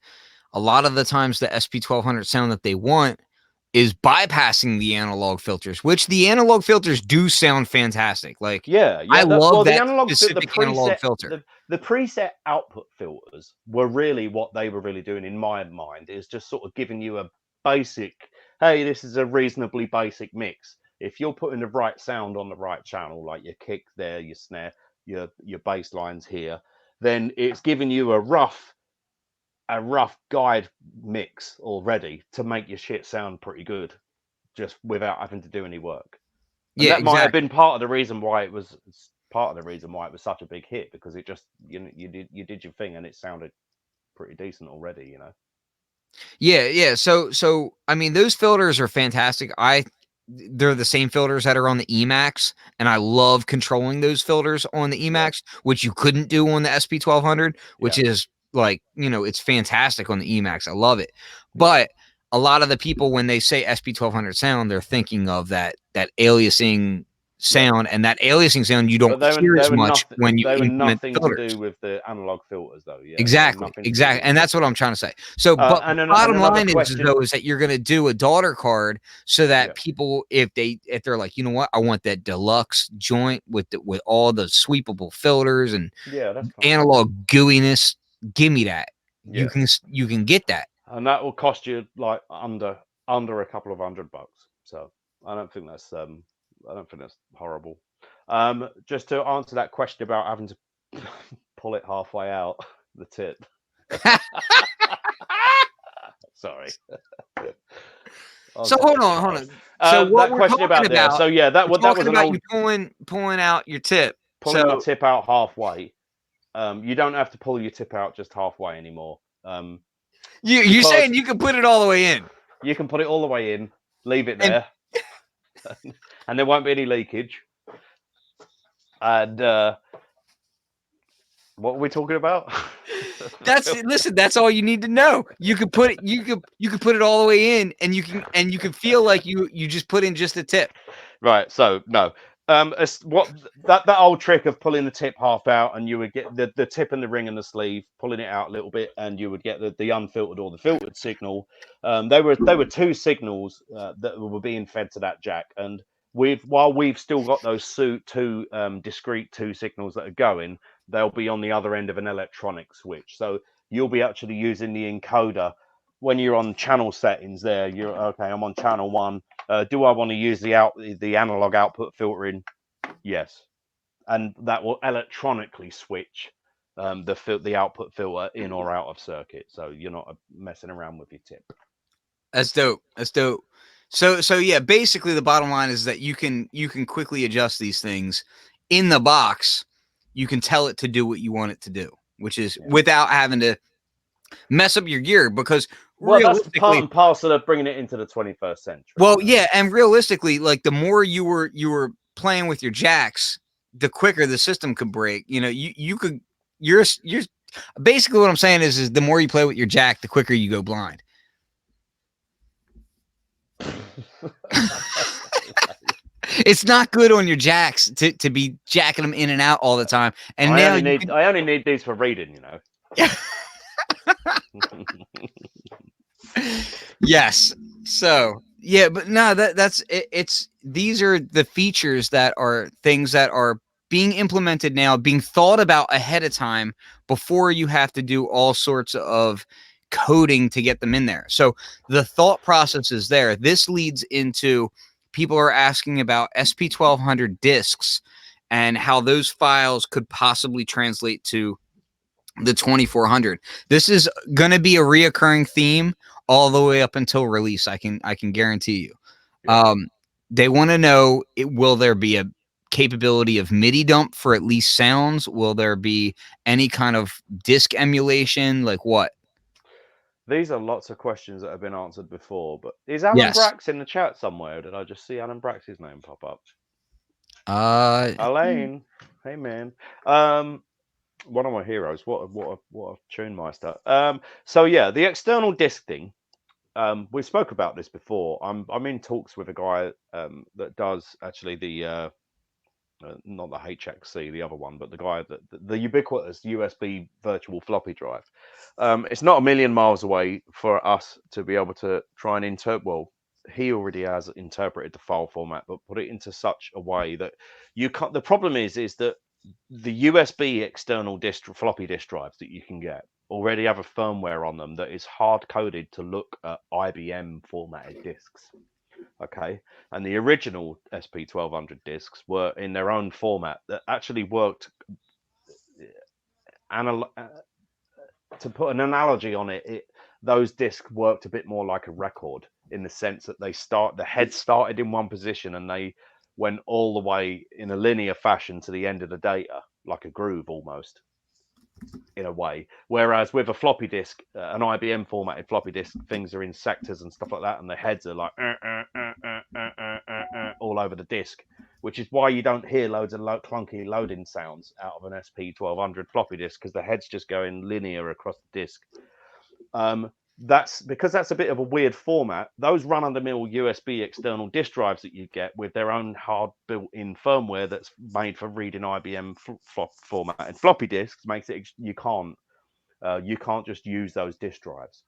a lot of the times the SP1200 sound that they want is bypassing the analog filters, which the analog filters do sound fantastic. Like, Yeah, I love the that analog, specific analog filter. the preset output filters were really what they were really doing in my mind, is just sort of giving you a basic, hey, this is a reasonably basic mix. If you're putting the right sound on the right channel, like your kick there, your snare, your bass lines here, then it's giving you a rough guide mix already to make your shit sound pretty good, just without having to do any work. And Yeah, that might have exactly. been part of the reason why it was such a big hit, because it just, you did your thing and it sounded pretty decent already, Yeah, yeah. So I mean, those filters are fantastic. They're the same filters that are on the Emax, and I love controlling those filters on the Yeah, Emax, which you couldn't do on the SP1200, which yeah, is like, it's fantastic on the Emax. I love it. yeah, But a lot of the people, when they say SP1200 sound, they're thinking of that aliasing yeah. sound, and that aliasing sound you don't But hear as much when you they were implement nothing to do filters. with the analog filters, though. Yeah, they were Exactly, nothing to do exactly, with and the that's what I'm filters. trying to say. So, but the And bottom another line is question. though, is that you're gonna do a daughter card so Yeah, that people, if they're like, you know what, I want that deluxe joint with all the sweepable filters and yeah, that's fine. analog gooiness, give me that. Yeah, You can get that. and that will cost you like under a couple of $100. So I don't think that's horrible. Just to answer that question about having to pull it halfway out the tip. Sorry. So Onto hold something on, hold else. on. So what That we're question talking about there. about, So yeah, we're that was talking an about you old pulling out your tip. pulling my So tip out halfway. You don't have to pull your tip out just halfway anymore. you Because saying you can put it all the way in, you can put it all the way in, leave it and there, and there won't be any leakage. And what are we talking about? that's all you need to know. You could put it, you could put it all the way in, and you can feel like you just put in just a tip. Right. So no. What that old trick of pulling the tip half out, and you would get the tip and the ring and the sleeve, pulling it out a little bit, and you would get the unfiltered or the filtered signal. They were two signals that were being fed to that jack, and while we've still got those two discrete two signals that are going, they'll be on the other end of an electronic switch. So you'll be actually using the encoder when you're on channel settings. There, you're okay. I'm on channel one. Do I want to use the analog output filtering? Yes, and that will electronically switch the output filter in or out of circuit, so you're not messing around with your tip. That's dope. That's dope. So yeah, basically the bottom line is that you can quickly adjust these things in the box. You can tell it to do what you want it to do, which is Yeah. without having to mess up your gear, because Well, that's part realistically, and parcel of bringing it into the 21st century. well, yeah, and realistically, like the more you were playing with your jacks, the quicker the system could break. You could you're basically what I'm saying is the more you play with your jack, the quicker you go blind. It's not good on your jacks to be jacking them in and out all the time. And now you can, I only need these for reading, yes. So yeah, but no, that's it, it's these are the features that are things that are being implemented now, being thought about ahead of time before you have to do all sorts of coding to get them in there. So the thought process is there. This leads into people are asking about SP1200 disks and how those files could possibly translate to the 2400. This is going to be a reoccurring theme all the way up until release. I can guarantee you. Yeah. Um, they want to know, will there be a capability of MIDI dump for at least sounds? Will there be any kind of disk emulation? Like what? These are lots of questions that have been answered before, but is Alan Yes. Brax in the chat somewhere? Or did I just see Alan Brax's name pop up? Uh, Elaine, hey man. One of my heroes. What a tune meister. So yeah, the external disc thing. We spoke about this before. I'm in talks with a guy that does actually the not the HXC, the other one, but the guy that the ubiquitous USB virtual floppy drive. It's not a million miles away for us to be able to try and insert. Well, he already has interpreted the file format, but put it into such a way that you can't. The problem is that the USB external floppy disk drives that you can get already have a firmware on them that is hard coded to look at IBM formatted disks. Okay, and the original SP1200 disks were in their own format that actually worked. Anal- uh, to put an analogy on it, those discs worked a bit more like a record in the sense that the head started in one position and they went all the way in a linear fashion to the end of the data, like a groove almost in a way. Whereas with a floppy disk, an IBM formatted floppy disk, things are in sectors and stuff like that, and the heads are like all over the disk, which is why you don't hear loads of clunky loading sounds out of an SP1200 floppy disk because the head's just going linear across the disk. That's because that's a bit of a weird format. Those run-of-the-mill USB external disk drives that you get with their own hard built-in firmware that's made for reading IBM formatted floppy disks makes it you can't just use those disk drives.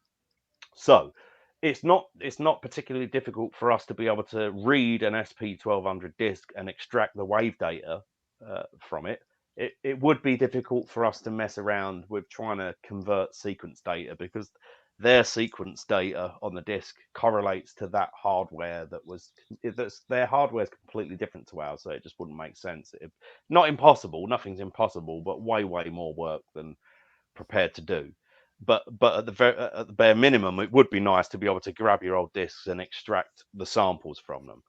So it's not particularly difficult for us to be able to read an SP1200 disk and extract the wave data from it. It would be difficult for us to mess around with trying to convert sequence data because their sequence data on the disk correlates to that hardware their hardware is completely different to ours, so it just wouldn't make sense. Not impossible, nothing's impossible, but way more work than prepared to do. But at the bare minimum, it would be nice to be able to grab your old discs and extract the samples from them.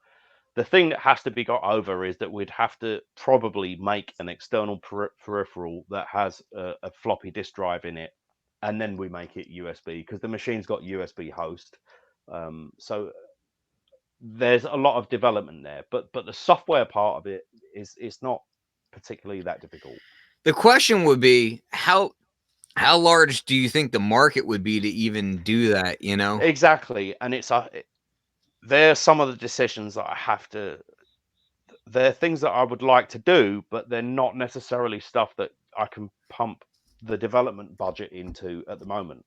The thing that has to be got over is that we'd have to probably make an external peripheral that has a floppy disk drive in it, and then we make it USB because the machine's got USB host. So there's a lot of development there, but the software part of it is it's not particularly that difficult. The question would be how large do you think the market would be to even do that? You know? Exactly, and they're some of the decisions that I have to. They're things that I would like to do, but they're not necessarily stuff that I can pump the development budget into at the moment.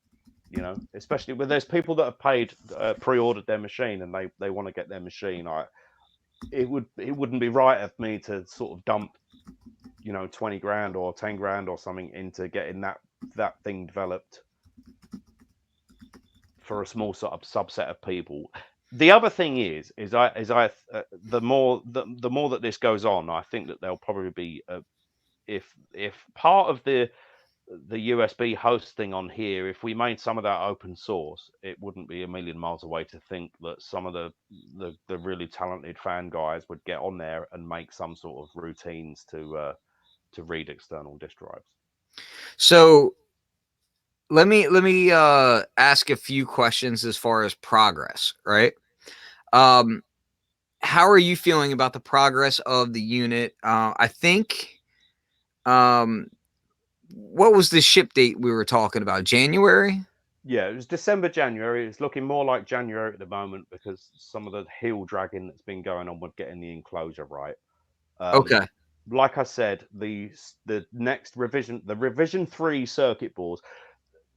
Especially when there's people that have paid, pre-ordered their machine, and they want to get their machine. It wouldn't be right of me to sort of dump 20 grand or 10 grand or something into getting that thing developed for a small sort of subset of people. The other thing is I the more that this goes on, I think that there'll probably be if part of the USB host thing on here, if we made some of that open source, it wouldn't be a million miles away to think that some of the really talented fan guys would get on there and make some sort of routines to read external disk drives. So let me ask a few questions as far as progress, right? Um, how are you feeling about the progress of the unit? I think what was the ship date we were talking about? January? Yeah, it was December, January. It's looking more like January at the moment because some of the heel dragging that's been going on with getting the enclosure right. Okay. Like I said, the next revision, the revision 3 circuit boards,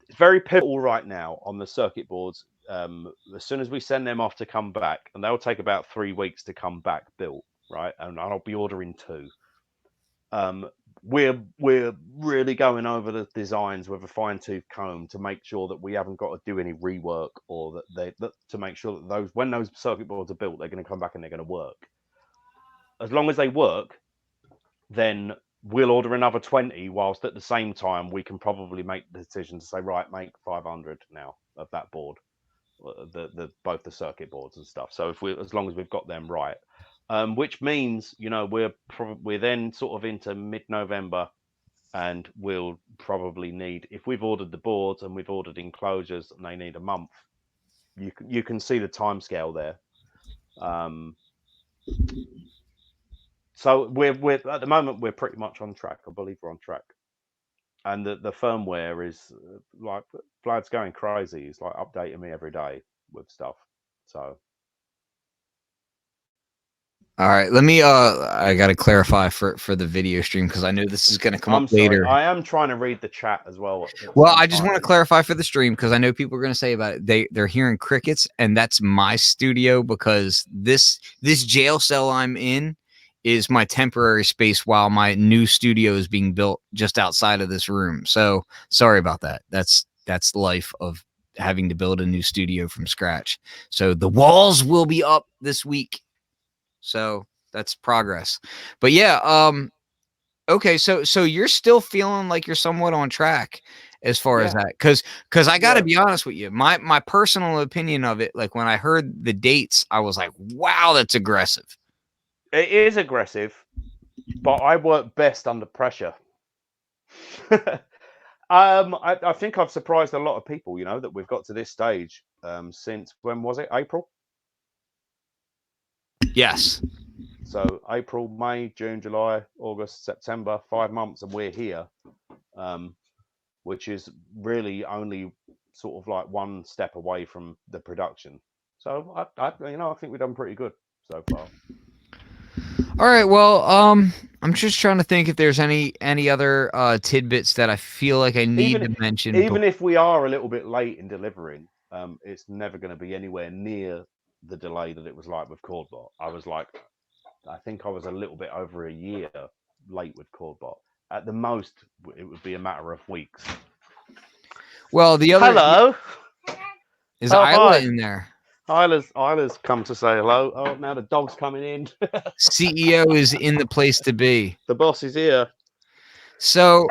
it's very pivotal right now on the circuit boards. As soon as we send them off to come back, and they'll take about 3 weeks to come back built, right? And I'll be ordering 2. We're really going over the designs with a fine tooth comb to make sure that we haven't got to do any rework, or to make sure that when those circuit boards are built, they're going to come back and they're going to work. As long as they work, then we'll order another 20, whilst at the same time we can probably make the decision to say, right, make 500 now of that board, both the circuit boards and stuff. So as long as we've got them right, which means we're then sort of into mid-November, and we'll probably need, if we've ordered the boards and we've ordered enclosures and they need a month, you can see the timescale there. So we're at the moment we're pretty much on track. I believe we're on track, and the firmware is like Vlad's going crazy. He's like updating me every day with stuff. So All right, let me. I got to clarify for the video stream because I know this is going to come up I'm sorry. later. I am trying to read the chat as well at the Well, same I just want to time. clarify for the stream because I know people are going to say about it. They're hearing crickets, and that's my studio because this jail cell I'm in is my temporary space while my new studio is being built just outside of this room. So sorry about that. That's the life of having to build a new studio from scratch. So the walls will be up this week. So that's progress. But yeah, okay, so you're still feeling like you're somewhat on track as far as Yeah, that, because I got to yeah. be honest with you, my personal opinion of it, like when I heard the dates, I was like, wow, that's aggressive. It is aggressive, but I work best under pressure. I think I've surprised a lot of people, you know, that we've got to this stage since when was it? April? Yes. So April, May, June, July, August, September, 5 months, and we're here, which is really only sort of like one step away from the production. So I think we've done pretty good so far. All right. Well, I'm just trying to think if there's any other tidbits that I feel like I need Even to mention. even if we are a little bit late in delivering, it's never going to be anywhere near the delay that it was like with CordBot. I think I was a little bit over a year late with CordBot. At the most, it would be a matter of weeks. Well, the other Hello. is Oh, Isla hi. in there. Isla's come to say hello. Oh, now the dog's coming in. CEO is in the place to be. The boss is here. So,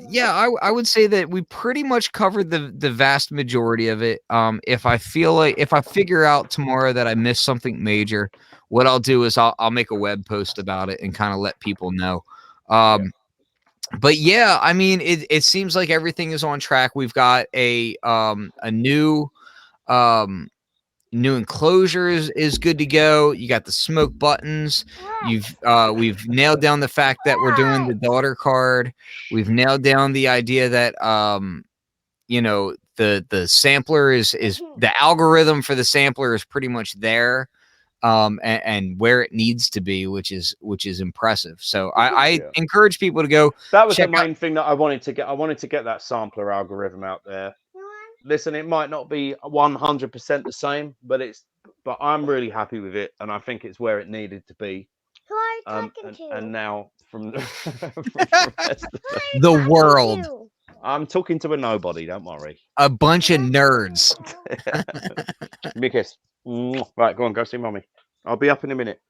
yeah, I would say that we pretty much covered the vast majority of it. If I figure out tomorrow that I missed something major, what I'll do is I'll make a web post about it and kind of let people know. Yeah. But yeah, I mean, it seems like everything is on track. We've got a um new enclosure is good to go. You got the smoke buttons. We've nailed down the fact that we're doing the daughter card. We've nailed down the idea that the sampler is the algorithm for the sampler is pretty much there, and where it needs to be, which is impressive. So I Yeah. encourage people to go That was the check out. main thing that I wanted to get. I wanted to get that sampler algorithm out there. Listen, it might not be 100% the same, but I'm really happy with it, and I think it's where it needed to be. Who are you talking to? And now from the rest of The world, I'm talking to a nobody. Don't worry. a bunch of nerds. Give me a kiss. Right, go on, go see mommy. I'll be up in a minute.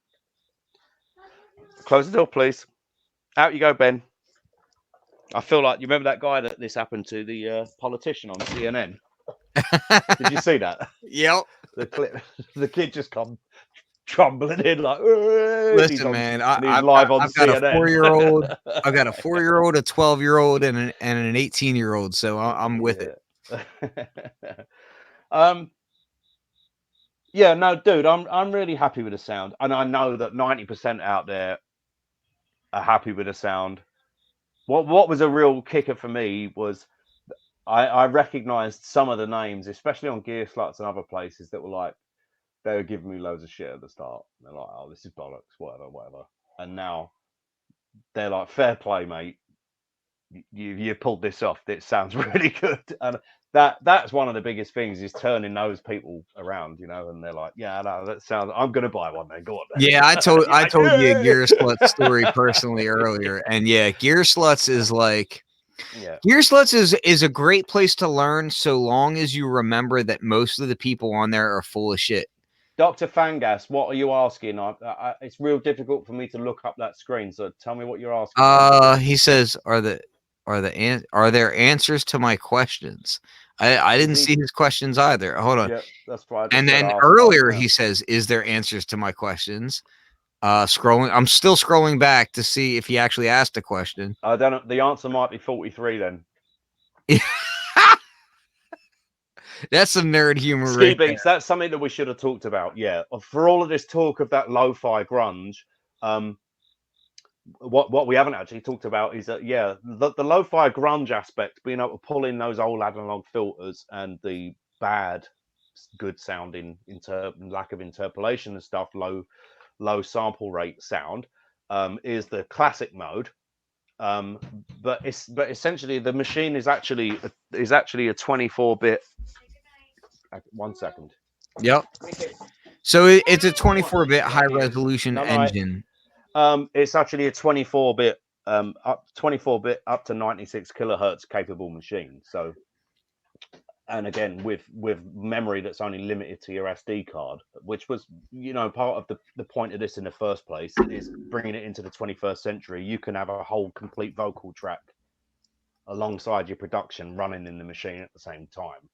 Close the door, please. Out you go, Ben. I feel like you remember that guy that this happened to, the politician on CNN. Did you see that? Yep. The clip, the kid just come trembling in like. Listen, man, he's live on I've got a CNN. 4-year-old, I've got a 4-year-old, a 12-year-old, and an 18-year-old. So I'm with it. Yeah, no, dude, I'm really happy with the sound, and I know that 90% out there are happy with the sound. What was a real kicker for me was I recognized some of the names, especially on Gear Sluts and other places that were like, they were giving me loads of shit at the start. They're like, oh, this is bollocks, whatever. And now they're like, fair play, mate. You pulled this off. It sounds really good. And that's one of the biggest things is turning those people around, you know, and they're like, yeah, no, that sounds, I'm going to buy one then. Go on then. Yeah, I told you a Yeah. Gear Sluts story personally earlier, and yeah, Gear Sluts is like. Yeah. Gear Sluts is a great place to learn so long as you remember that most of the people on there are full of shit. Dr. Fangas, what are you asking? It's real difficult for me to look up that screen, so tell me what you're asking. He says, are there answers to my questions? I didn't see his questions either. Hold on. Yeah, that's right. And then earlier he says, is there answers to my questions? Scrolling. I'm still scrolling back to see if he actually asked a question. I don't know. The answer might be 43 then. That's some nerd humor, Ski right Beats, that's something that we should have talked about. Yeah, for all of this talk of that lo-fi grunge, what we haven't actually talked about is that the lo-fi grunge aspect, being able to pull in those old analog filters and the bad, good sounding lack of interpolation and stuff, low low sample rate sound is the classic mode. Um, but essentially the machine is actually a 24-bit. 1 second. Yep. So it's a 24-bit high resolution No, no. engine. It's actually a 24-bit up 24-bit up to 96 kilohertz capable machine. So, and again with memory that's only limited to your SD card, which was part of the point of this in the first place, is bringing it into the 21st century. You can have a whole complete vocal track alongside your production running in the machine at the same time,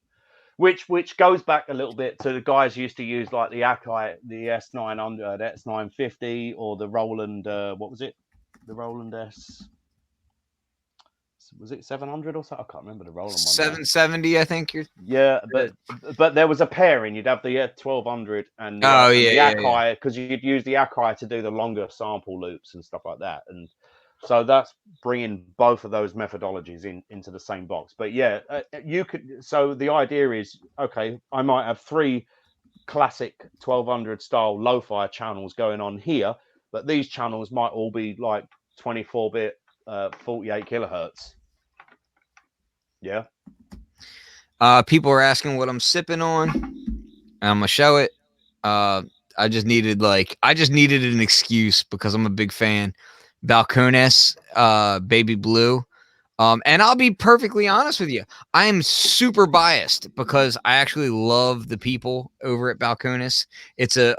which goes back a little bit to the guys used to use like the Akai, the S900, S950, or the Roland, what was it, the Roland S, was it 700 or something? I can't remember the Roland one now. 770, I think you're. Yeah, but there was a pairing. You'd have the 1200 and the, Oh, and yeah, the yeah, Akai, because you'd use the Akai to do the longer sample loops and stuff like that. And so that's bringing both of those methodologies into the same box. But yeah, you could. So the idea is, okay, I might have 3 classic 1200 style lo-fi channels going on here, but these channels might all be like 24-bit, 48 kilohertz. Yeah. People are asking what I'm sipping on. I'm gonna show it. I just needed an excuse because I'm a big fan. Balcones, Baby Blue. And I'll be perfectly honest with you. I am super biased because I actually love the people over at Balcones. It's a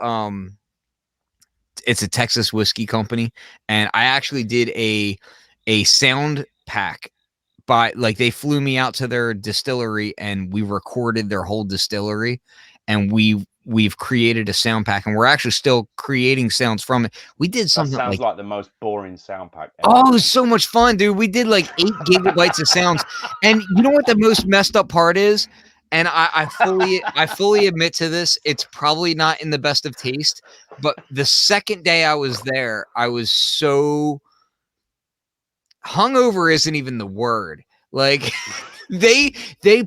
Texas whiskey company, and I actually did a sound pack by, like, they flew me out to their distillery and we recorded their whole distillery, and we've created a sound pack, and we're actually still creating sounds from it. We did That something sounds like, like the most boring sound pack ever. oh, it was so much fun, dude. We did like 8 gigabytes of sounds. And you know what the most messed up part is? And I fully admit to this, it's probably not in the best of taste, but the second day I was there, I was so hungover isn't even the word. Like they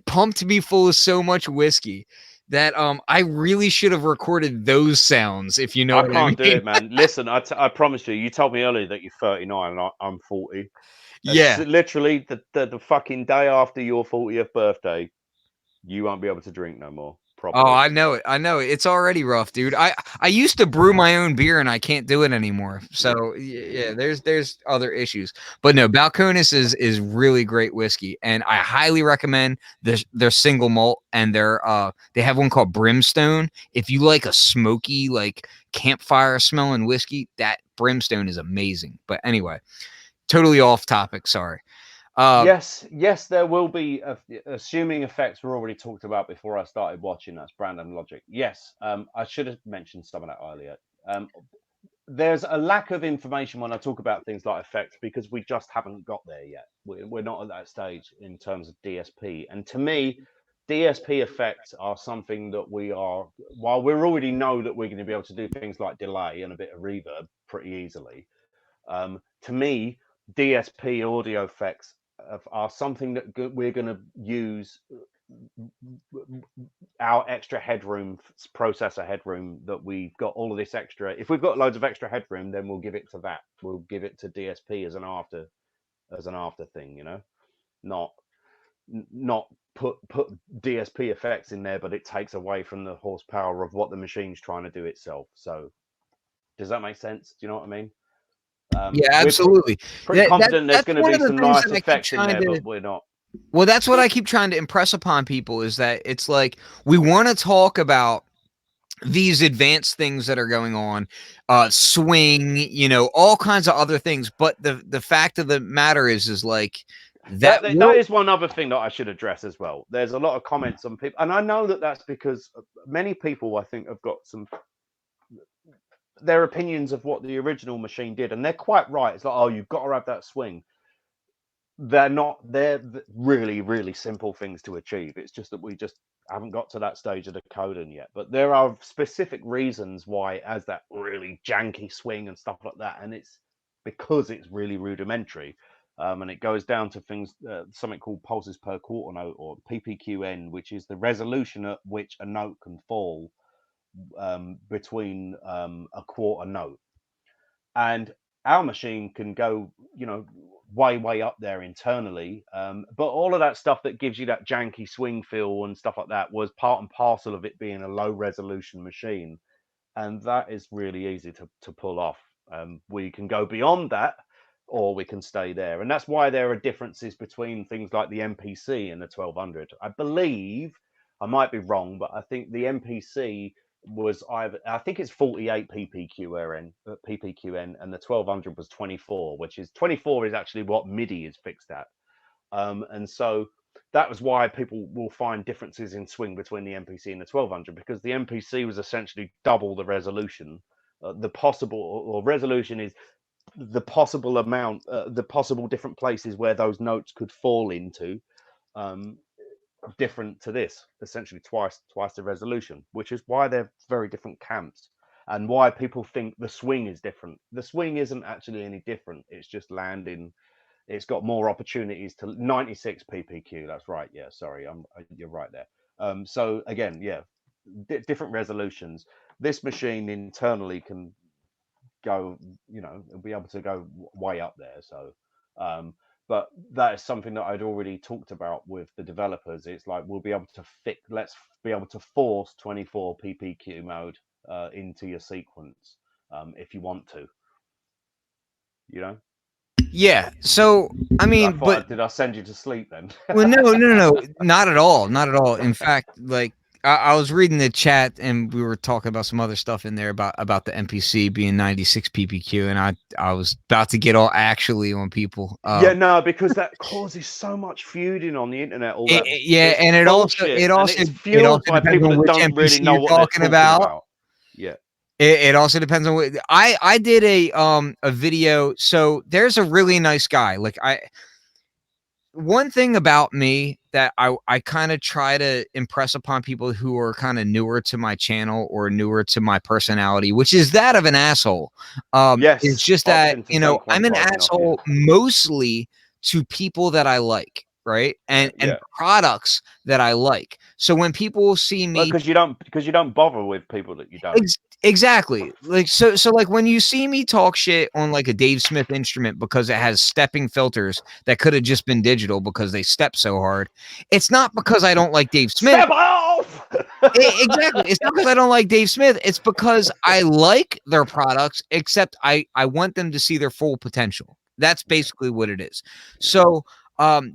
pumped me full of so much whiskey that I really should have recorded those sounds, if you know I what I can't do mean. it, man. Listen, I promise you. You told me earlier that you're 39 and I'm 40. It's Yeah. literally the fucking day after your 40th birthday, you won't be able to drink no more Oh, properly. I know it. I know it. It's already rough, dude. I used to brew my own beer and I can't do it anymore. So yeah, there's other issues. But no, Balcones is really great whiskey, and I highly recommend their single malt, and they have one called Brimstone. If you like a smoky, like campfire smelling whiskey, that Brimstone is amazing. But anyway, totally off topic, sorry. Yes, there will be, assuming effects were already talked about before I started watching. That's Brandon Logic. Yes, I should have mentioned some of that earlier. Um, there's a lack of information when I talk about things like effects because we just haven't got there yet. We're not at that stage in terms of DSP. And to me, DSP effects are something that while we already know that we're going to be able to do things like delay and a bit of reverb pretty easily. To me, DSP audio effects are something that we're going to use our extra headroom, processor headroom, that we've got all of this extra. If we've got loads of extra headroom, then we'll give it to that. We'll give it to DSP as an after thing, not put DSP effects in there, but it takes away from the horsepower of what the machine's trying to do itself. So does that make sense? Do you know what I mean? Yeah, We're absolutely. pretty confident there's That's going to one be of the some things nice that I keep effects in trying there, to. but we're not. Well, that's what I keep trying to impress upon people, is that it's like we want to talk about these advanced things that are going on, swing, all kinds of other things. But the fact of the matter is like that That world. is one other thing that I should address as well. There's a lot of comments on people, and I know that that's because many people, I think, have got their opinions of what the original machine did, and they're quite right. It's like, oh, you've got to have that swing. They're really, really simple things to achieve. It's just that we just haven't got to that stage of the coding yet. But there are specific reasons why it has that really janky swing and stuff like that, and it's because it's really rudimentary. And it goes down to things, something called pulses per quarter note, or PPQN, which is the resolution at which a note can fall between a quarter note, and our machine can go, way up there internally. But all of that stuff that gives you that janky swing feel and stuff like that was part and parcel of it being a low resolution machine, and that is really easy to pull off. We can go beyond that, or we can stay there, and that's why there are differences between things like the MPC and the 1200. I believe, I might be wrong, but I think the MPC was I think it's 48 ppqn, and the 1200 was 24, which is 24 is actually what MIDI is fixed at. And so that was why people will find differences in swing between the MPC and the 1200, because the MPC was essentially double the resolution. The possible or resolution is the possible amount, the possible different places where those notes could fall into, different to this, essentially twice the resolution, which is why they're very different camps, and why people think the swing is different. The swing isn't actually any different. It's just landing. It's got more opportunities to 96 ppq. That's right. Yeah, sorry, you're right there. So again, yeah, different resolutions. This machine internally can go, be able to go way up there. So, but that is something that I'd already talked about with the developers. It's like we'll be able to let's be able to force 24 ppq mode into your sequence if you want to. Yeah. So I mean, but did I send you to sleep then? well, no, not at all, not at all. In fact, like I was reading the chat and we were talking about some other stuff in there about the MPC being 96 ppq, and I was about to get all actually on people. Yeah, no, because that causes so much feuding on the internet. All that, yeah, and it bullshit, also and it's fueled by depends people on that which don't really MPC know you're what they're talking talking about. Yeah. It also depends on what I did a video. So there's a really nice guy. Like one thing about me that I kind of try to impress upon people who are kind of newer to my channel or newer to my personality, which is that of an asshole. Yes, it's just that, I'm an asshole mostly to people that I like, right? And products that I like. So when people see me, because you don't bother with people that you don't. Exactly. Like so like when you see me talk shit on like a Dave Smith instrument because it has stepping filters that could have just been digital because they step so hard, it's not because I don't like Dave Smith. Step off. Exactly. It's not because I don't like Dave Smith. It's because I like their products, except I want them to see their full potential. That's basically what it is. So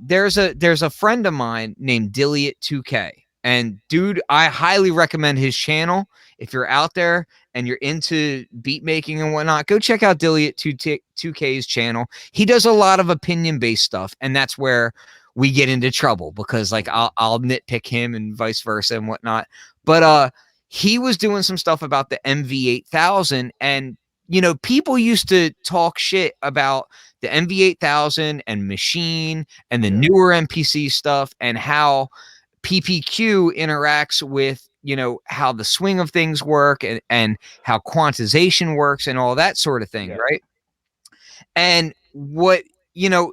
there's a friend of mine named Dilliot2K. And dude, I highly recommend his channel. If you're out there and you're into beat making and whatnot, go check out Dilliot2K's channel. He does a lot of opinion-based stuff, and that's where we get into trouble because like I'll nitpick him and vice versa and whatnot. But he was doing some stuff about the MV8000, and people used to talk shit about the MV8000 and Machine and the newer MPC stuff and how PPQ interacts with how the swing of things work and how quantization works and all that sort of thing, right? And what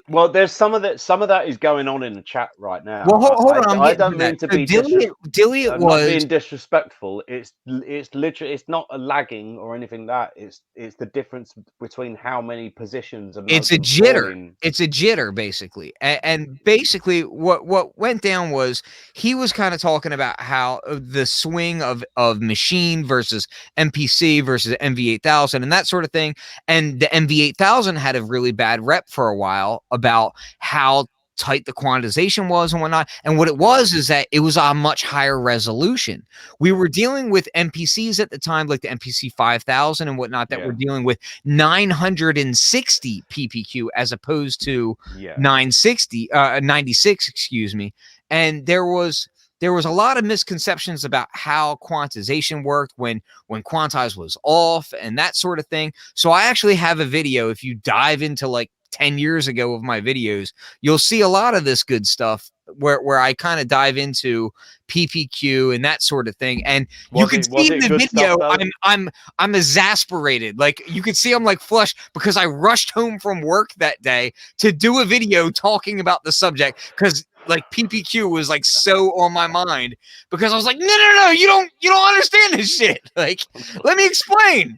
well, there's some of that is going on in the chat right now. Well, hold on, I don't mean to be Dilliot was not being disrespectful. It's literally, it's not a lagging or anything like that. It's the difference between how many positions it's a jitter. It's a jitter basically, and basically what went down was he was kind of talking about how the swing of Machine versus MPC versus MV8000 and that sort of thing, and the MV8000 had a really bad rep for a while about how tight the quantization was and whatnot. And what it was is that it was a much higher resolution. We were dealing with MPCs at the time, like the MPC 5000 and whatnot, that were dealing with 960 PPQ as opposed to 96, excuse me. And there was a lot of misconceptions about how quantization worked when quantize was off and that sort of thing. So I actually have a video. If you dive into like 10 years ago of my videos, you'll see a lot of this good stuff where I kind of dive into PPQ and that sort of thing. And you can see in the video, I'm exasperated. Like you can see I'm like flushed because I rushed home from work that day to do a video talking about the subject because like PPQ was like so on my mind because I was like, no, you don't understand this shit. Like, let me explain.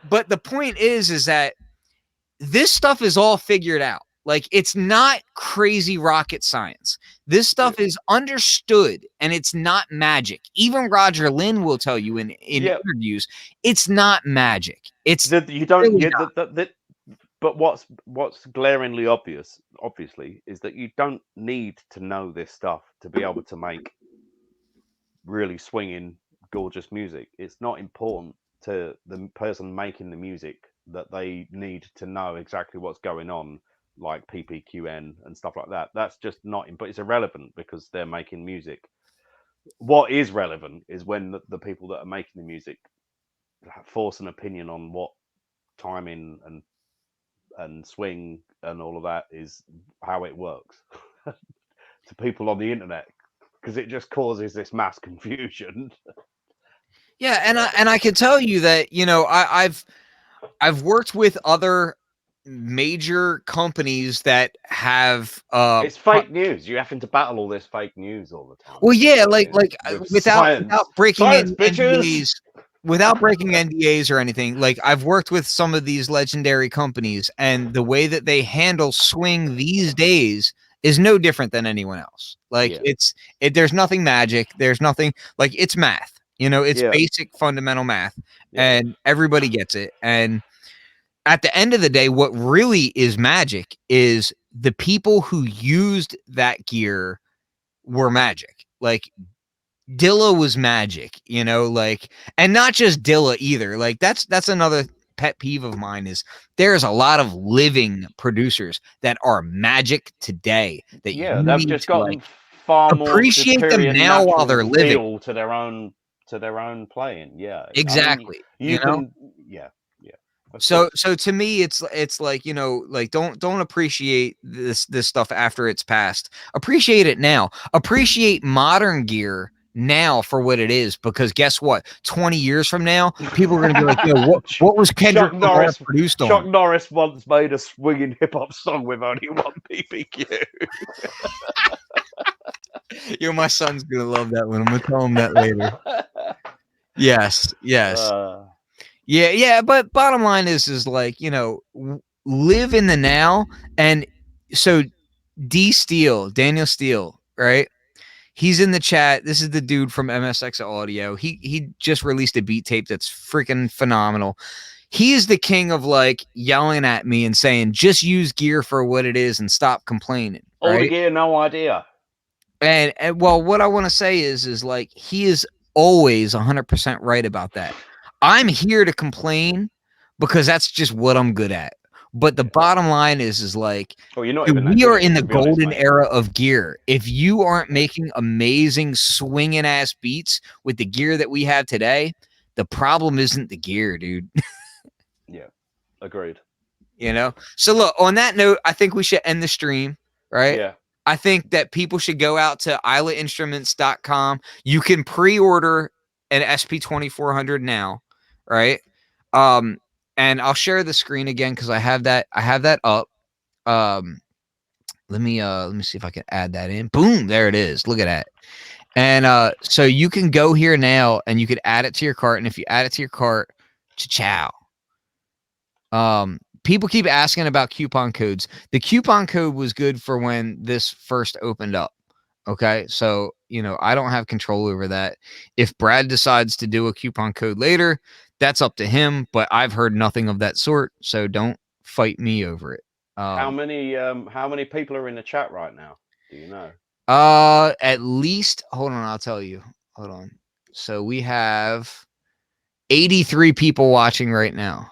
But the point is that this stuff is all figured out. Like, it's not crazy rocket science. This stuff is understood, and it's not magic. Even Roger Lynn will tell you in interviews, it's not magic. It's you don't really get but what's glaringly obviously, is that you don't need to know this stuff to be able to make really swinging, gorgeous music. It's not important to the person making the music that they need to know exactly what's going on, like PPQN and stuff like that. That's just not, but it's irrelevant because they're making music. What is relevant is when the people that are making the music force an opinion on what timing and swing and all of that is, how it works to people on the internet, because it just causes this mass confusion. Yeah, and I can tell you that, you know, I've worked with other major companies that have It's fake news. You're having to battle all this fake news all the time. well, yeah, like with without science. breaking Science, in bitches! NDAs, without breaking NDAs or anything. Like, I've worked with some of these legendary companies, and the way that they handle swing these days is no different than anyone else. Like, there's nothing magic. There's nothing, like, it's math. You know, it's basic fundamental math, and everybody gets it. And at the end of the day, what really is magic is the people who used that gear were magic. Like, Dilla was magic, you know, like, and not just Dilla either. Like, that's another pet peeve of mine is there's a lot of living producers that are magic today that you they've need just to, got like, far more appreciate them superior now while natural they're living. feel to their own playing. Exactly. I mean, you can know? Of So course. to me, it's like, you know, like, don't appreciate this stuff after it's past. Appreciate it now. Appreciate modern gear now for what it is, because guess what? 20 years from now, people are going to be like, yo, what was Kendrick Lamar produced on? Chuck Norris once made a swinging hip hop song with only one PPQ. Yo, my son's gonna love that one. I'm gonna tell him that later. Yes. Yeah, but bottom line is like, you know, live in the now. And so Daniel Steele, right? He's in the chat. This is the dude from MSX Audio. He just released a beat tape that's freaking phenomenal. He is the king of, like, yelling at me and saying, just use gear for what it is and stop complaining. Right? All the gear, no idea. And well, what I want to say is like, he is always 100% right about that. I'm here to complain because that's just what I'm good at. But the bottom line is like, well, you're not even that we good are at it, in the to be honest, golden mate. era of gear. If you aren't making amazing swinging ass beats with the gear that we have today, the problem isn't the gear, dude. Yeah, agreed. You know? So look, on that note, I think we should end the stream, right? Yeah. I think that people should go out to islainstruments.com. You can pre-order an SP2400 now, right? And I'll share the screen again because I have that up. Let me see if I can add that in. Boom, there it is. Look at that. And so you can go here now and you could add it to your cart. And if you add it to your cart, ciao. People keep asking about coupon codes. The coupon code was good for when this first opened up. Okay. So, you know, I don't have control over that. If Brad decides to do a coupon code later, that's up to him, but I've heard nothing of that sort. So don't fight me over it. How many people are in the chat right now? Do you know? At least, hold on, I'll tell you. Hold on. So we have 83 people watching right now.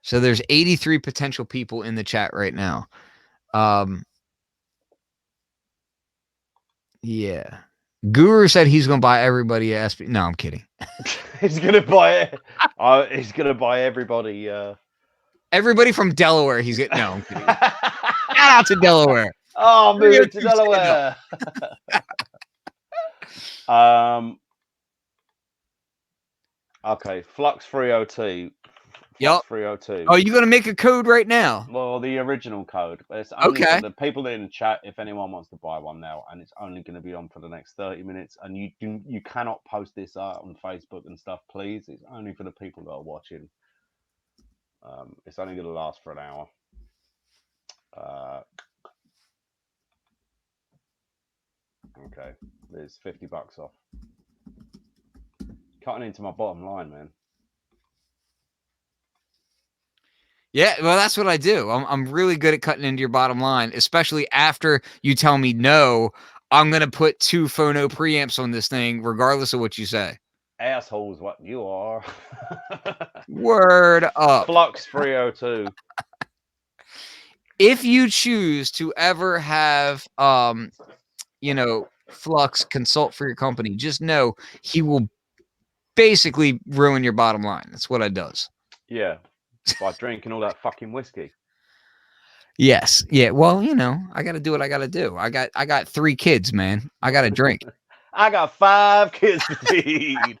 So there's 83 potential people in the chat right now. Yeah. Guru said he's going to buy everybody a SP. No, I'm kidding. He's going to buy he's going to buy everybody everybody from Delaware. He's getting no, I'm kidding. Shout out to Delaware. Oh, moving to Delaware. Okay, Flux 302. Yep. Flux 302. Oh, you gonna make a code right now? Well, the original code, but it's only for Okay. the people in the chat. If anyone wants to buy one now, and it's only going to be on for the next 30 minutes, and you cannot post this on Facebook and stuff, please. It's only for the people that are watching. It's only going to last for an hour. Okay, there's $50 off. Cutting into my bottom line, man. Yeah, well, that's what I do. I'm really good at cutting into your bottom line, especially after you tell me no. I'm gonna put 2 phono preamps on this thing, regardless of what you say. Assholes, what you are. Word up. Flux 302. If you choose to ever have Flux consult for your company, just know he will basically ruin your bottom line. That's what it does. Yeah, by drinking all that fucking whiskey. Yes. Yeah. Well, I got to do what I got to do. I got 3 kids, man. I got to drink. I got 5 kids to feed.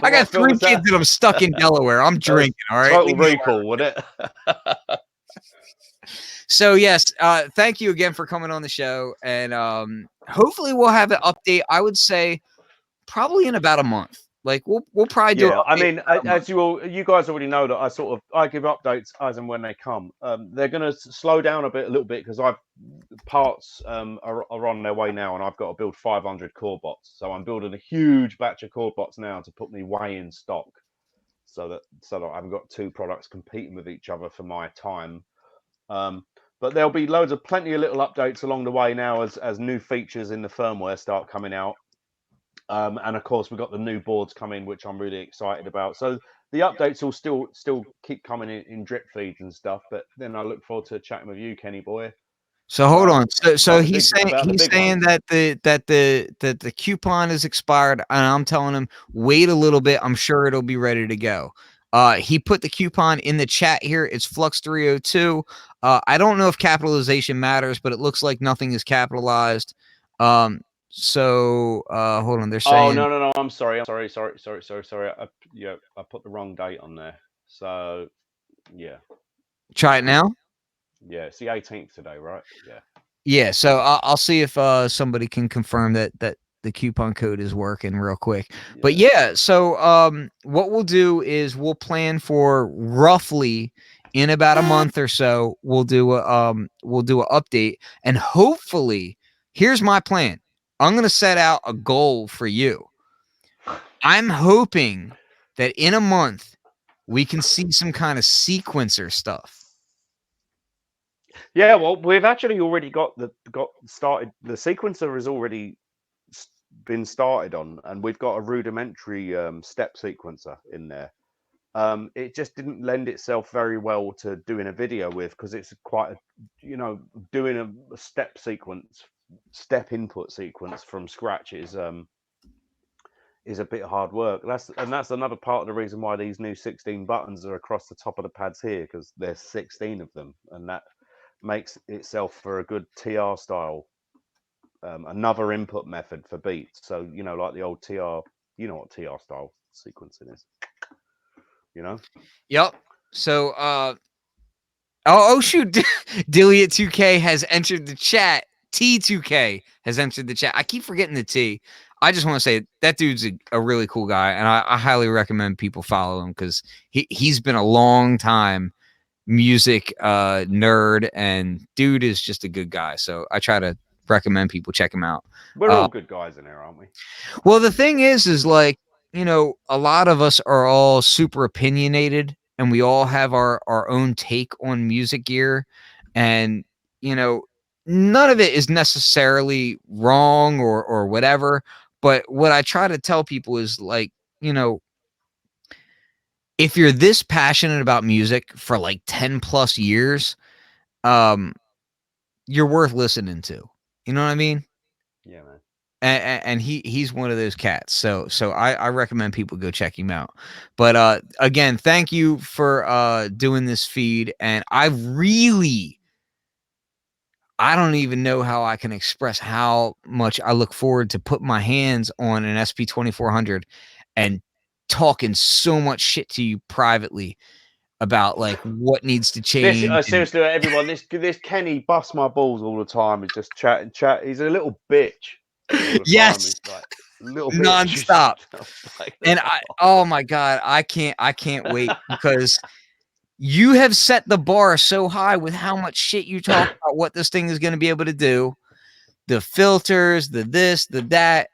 I got 3 kids that I'm stuck in Delaware. I'm drinking. All right. Total Recall, would it? So yes, thank you again for coming on the show, and hopefully we'll have an update. I would say probably in about a month. Like we'll probably do. Yeah, I mean, as you guys already know that I give updates as and when they come. They're going to slow down a little bit because parts are on their way now, and I've got to build 500 core bots. So I'm building a huge batch of core bots now to put me way in stock, so that I haven't got 2 products competing with each other for my time. But there'll be plenty of little updates along the way now as new features in the firmware start coming out. And of course, we've got the new boards coming, which I'm really excited about. So the updates will still keep coming in drip feeds and stuff. But then I look forward to chatting with you, Kenny boy. So hold on. So he's saying ones. that the coupon is expired, and I'm telling him wait a little bit. I'm sure it'll be ready to go. He put the coupon in the chat here. It's Flux 302. I don't know if capitalization matters, but it looks like nothing is capitalized. So hold on. They're saying. Oh no. I'm sorry. I put the wrong date on there. So yeah. Try it now. Yeah, it's the 18th today, right? Yeah. Yeah. So I'll see if somebody can confirm that the coupon code is working real quick. Yeah. But yeah, so what we'll do is we'll plan for roughly in about a month or so, we'll do a update, and hopefully here's my plan. I'm going to set out a goal for you. I'm hoping that in a month we can see some kind of sequencer stuff. Yeah, well, we've actually already got started. The sequencer has already been started on, and we've got a rudimentary step sequencer in there. It just didn't lend itself very well to doing a video with, because it's quite doing a step input sequence from scratch is a bit hard work. That's another part of the reason why these new 16 buttons are across the top of the pads here, because there's 16 of them, and that makes itself for a good TR style. Another input method for beats. So like the old TR, you know what TR style sequencing is. Yep. So oh shoot, Dilliot 2K has entered the chat. T2K has entered the chat. I keep forgetting the T. I just want to say that dude's a really cool guy, and I highly recommend people follow him, because he's been a long time music nerd, and dude is just a good guy. So I try to recommend people check him out. We're all good guys in here, aren't we? Well, the thing is like, a lot of us are all super opinionated, and we all have our own take on music gear, and none of it is necessarily wrong or whatever. But what I try to tell people is like, if you're this passionate about music for like 10 plus years, you're worth listening to. You know what I mean? Yeah, man. And he's one of those cats. So I recommend people go check him out. But again, thank you for doing this feed. And I don't even know how I can express how much I look forward to putting my hands on an SP2400 and talking so much shit to you privately. about like what needs to change. This seriously, everyone. This Kenny busts my balls all the time. He's just chat. He's a little bitch all the time. He's Yes, like little bitch. nonstop. And Oh, oh my god, I can't wait because you have set the bar so high with how much shit you talk about what this thing is going to be able to do, the filters, the this, the that.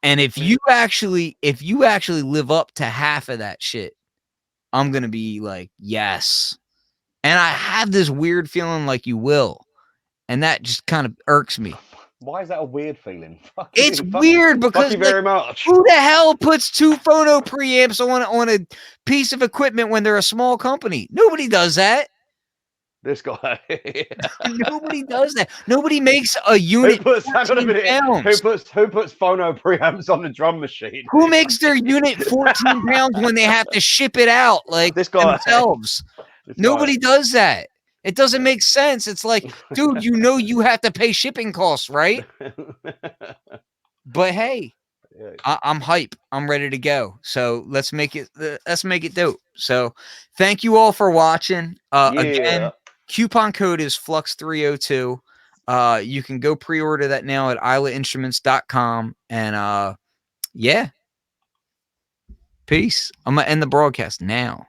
And if you actually live up to half of that shit, I'm going to be like, yes. And I have this weird feeling like you will. And that just kind of irks me. Why is that a weird feeling? It's weird because fuck you like, very much. who the hell puts 2 phono preamps on a piece of equipment when they're a small company? Nobody does that. This guy. Nobody does that. Nobody makes a unit 14 Who pounds. puts phono preamps on the drum machine? Who makes their unit 14 pounds when they have to ship it out like This guy. themselves? Nobody does that. It doesn't make sense. It's like, dude, you know you have to pay shipping costs, right? But hey, I'm hype. I'm ready to go. So let's make it dope. So thank you all for watching. Again, coupon code is Flux302. You can go pre-order that now at islainstruments.com. And yeah. Peace. I'm gonna end the broadcast now.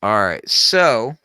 All right, so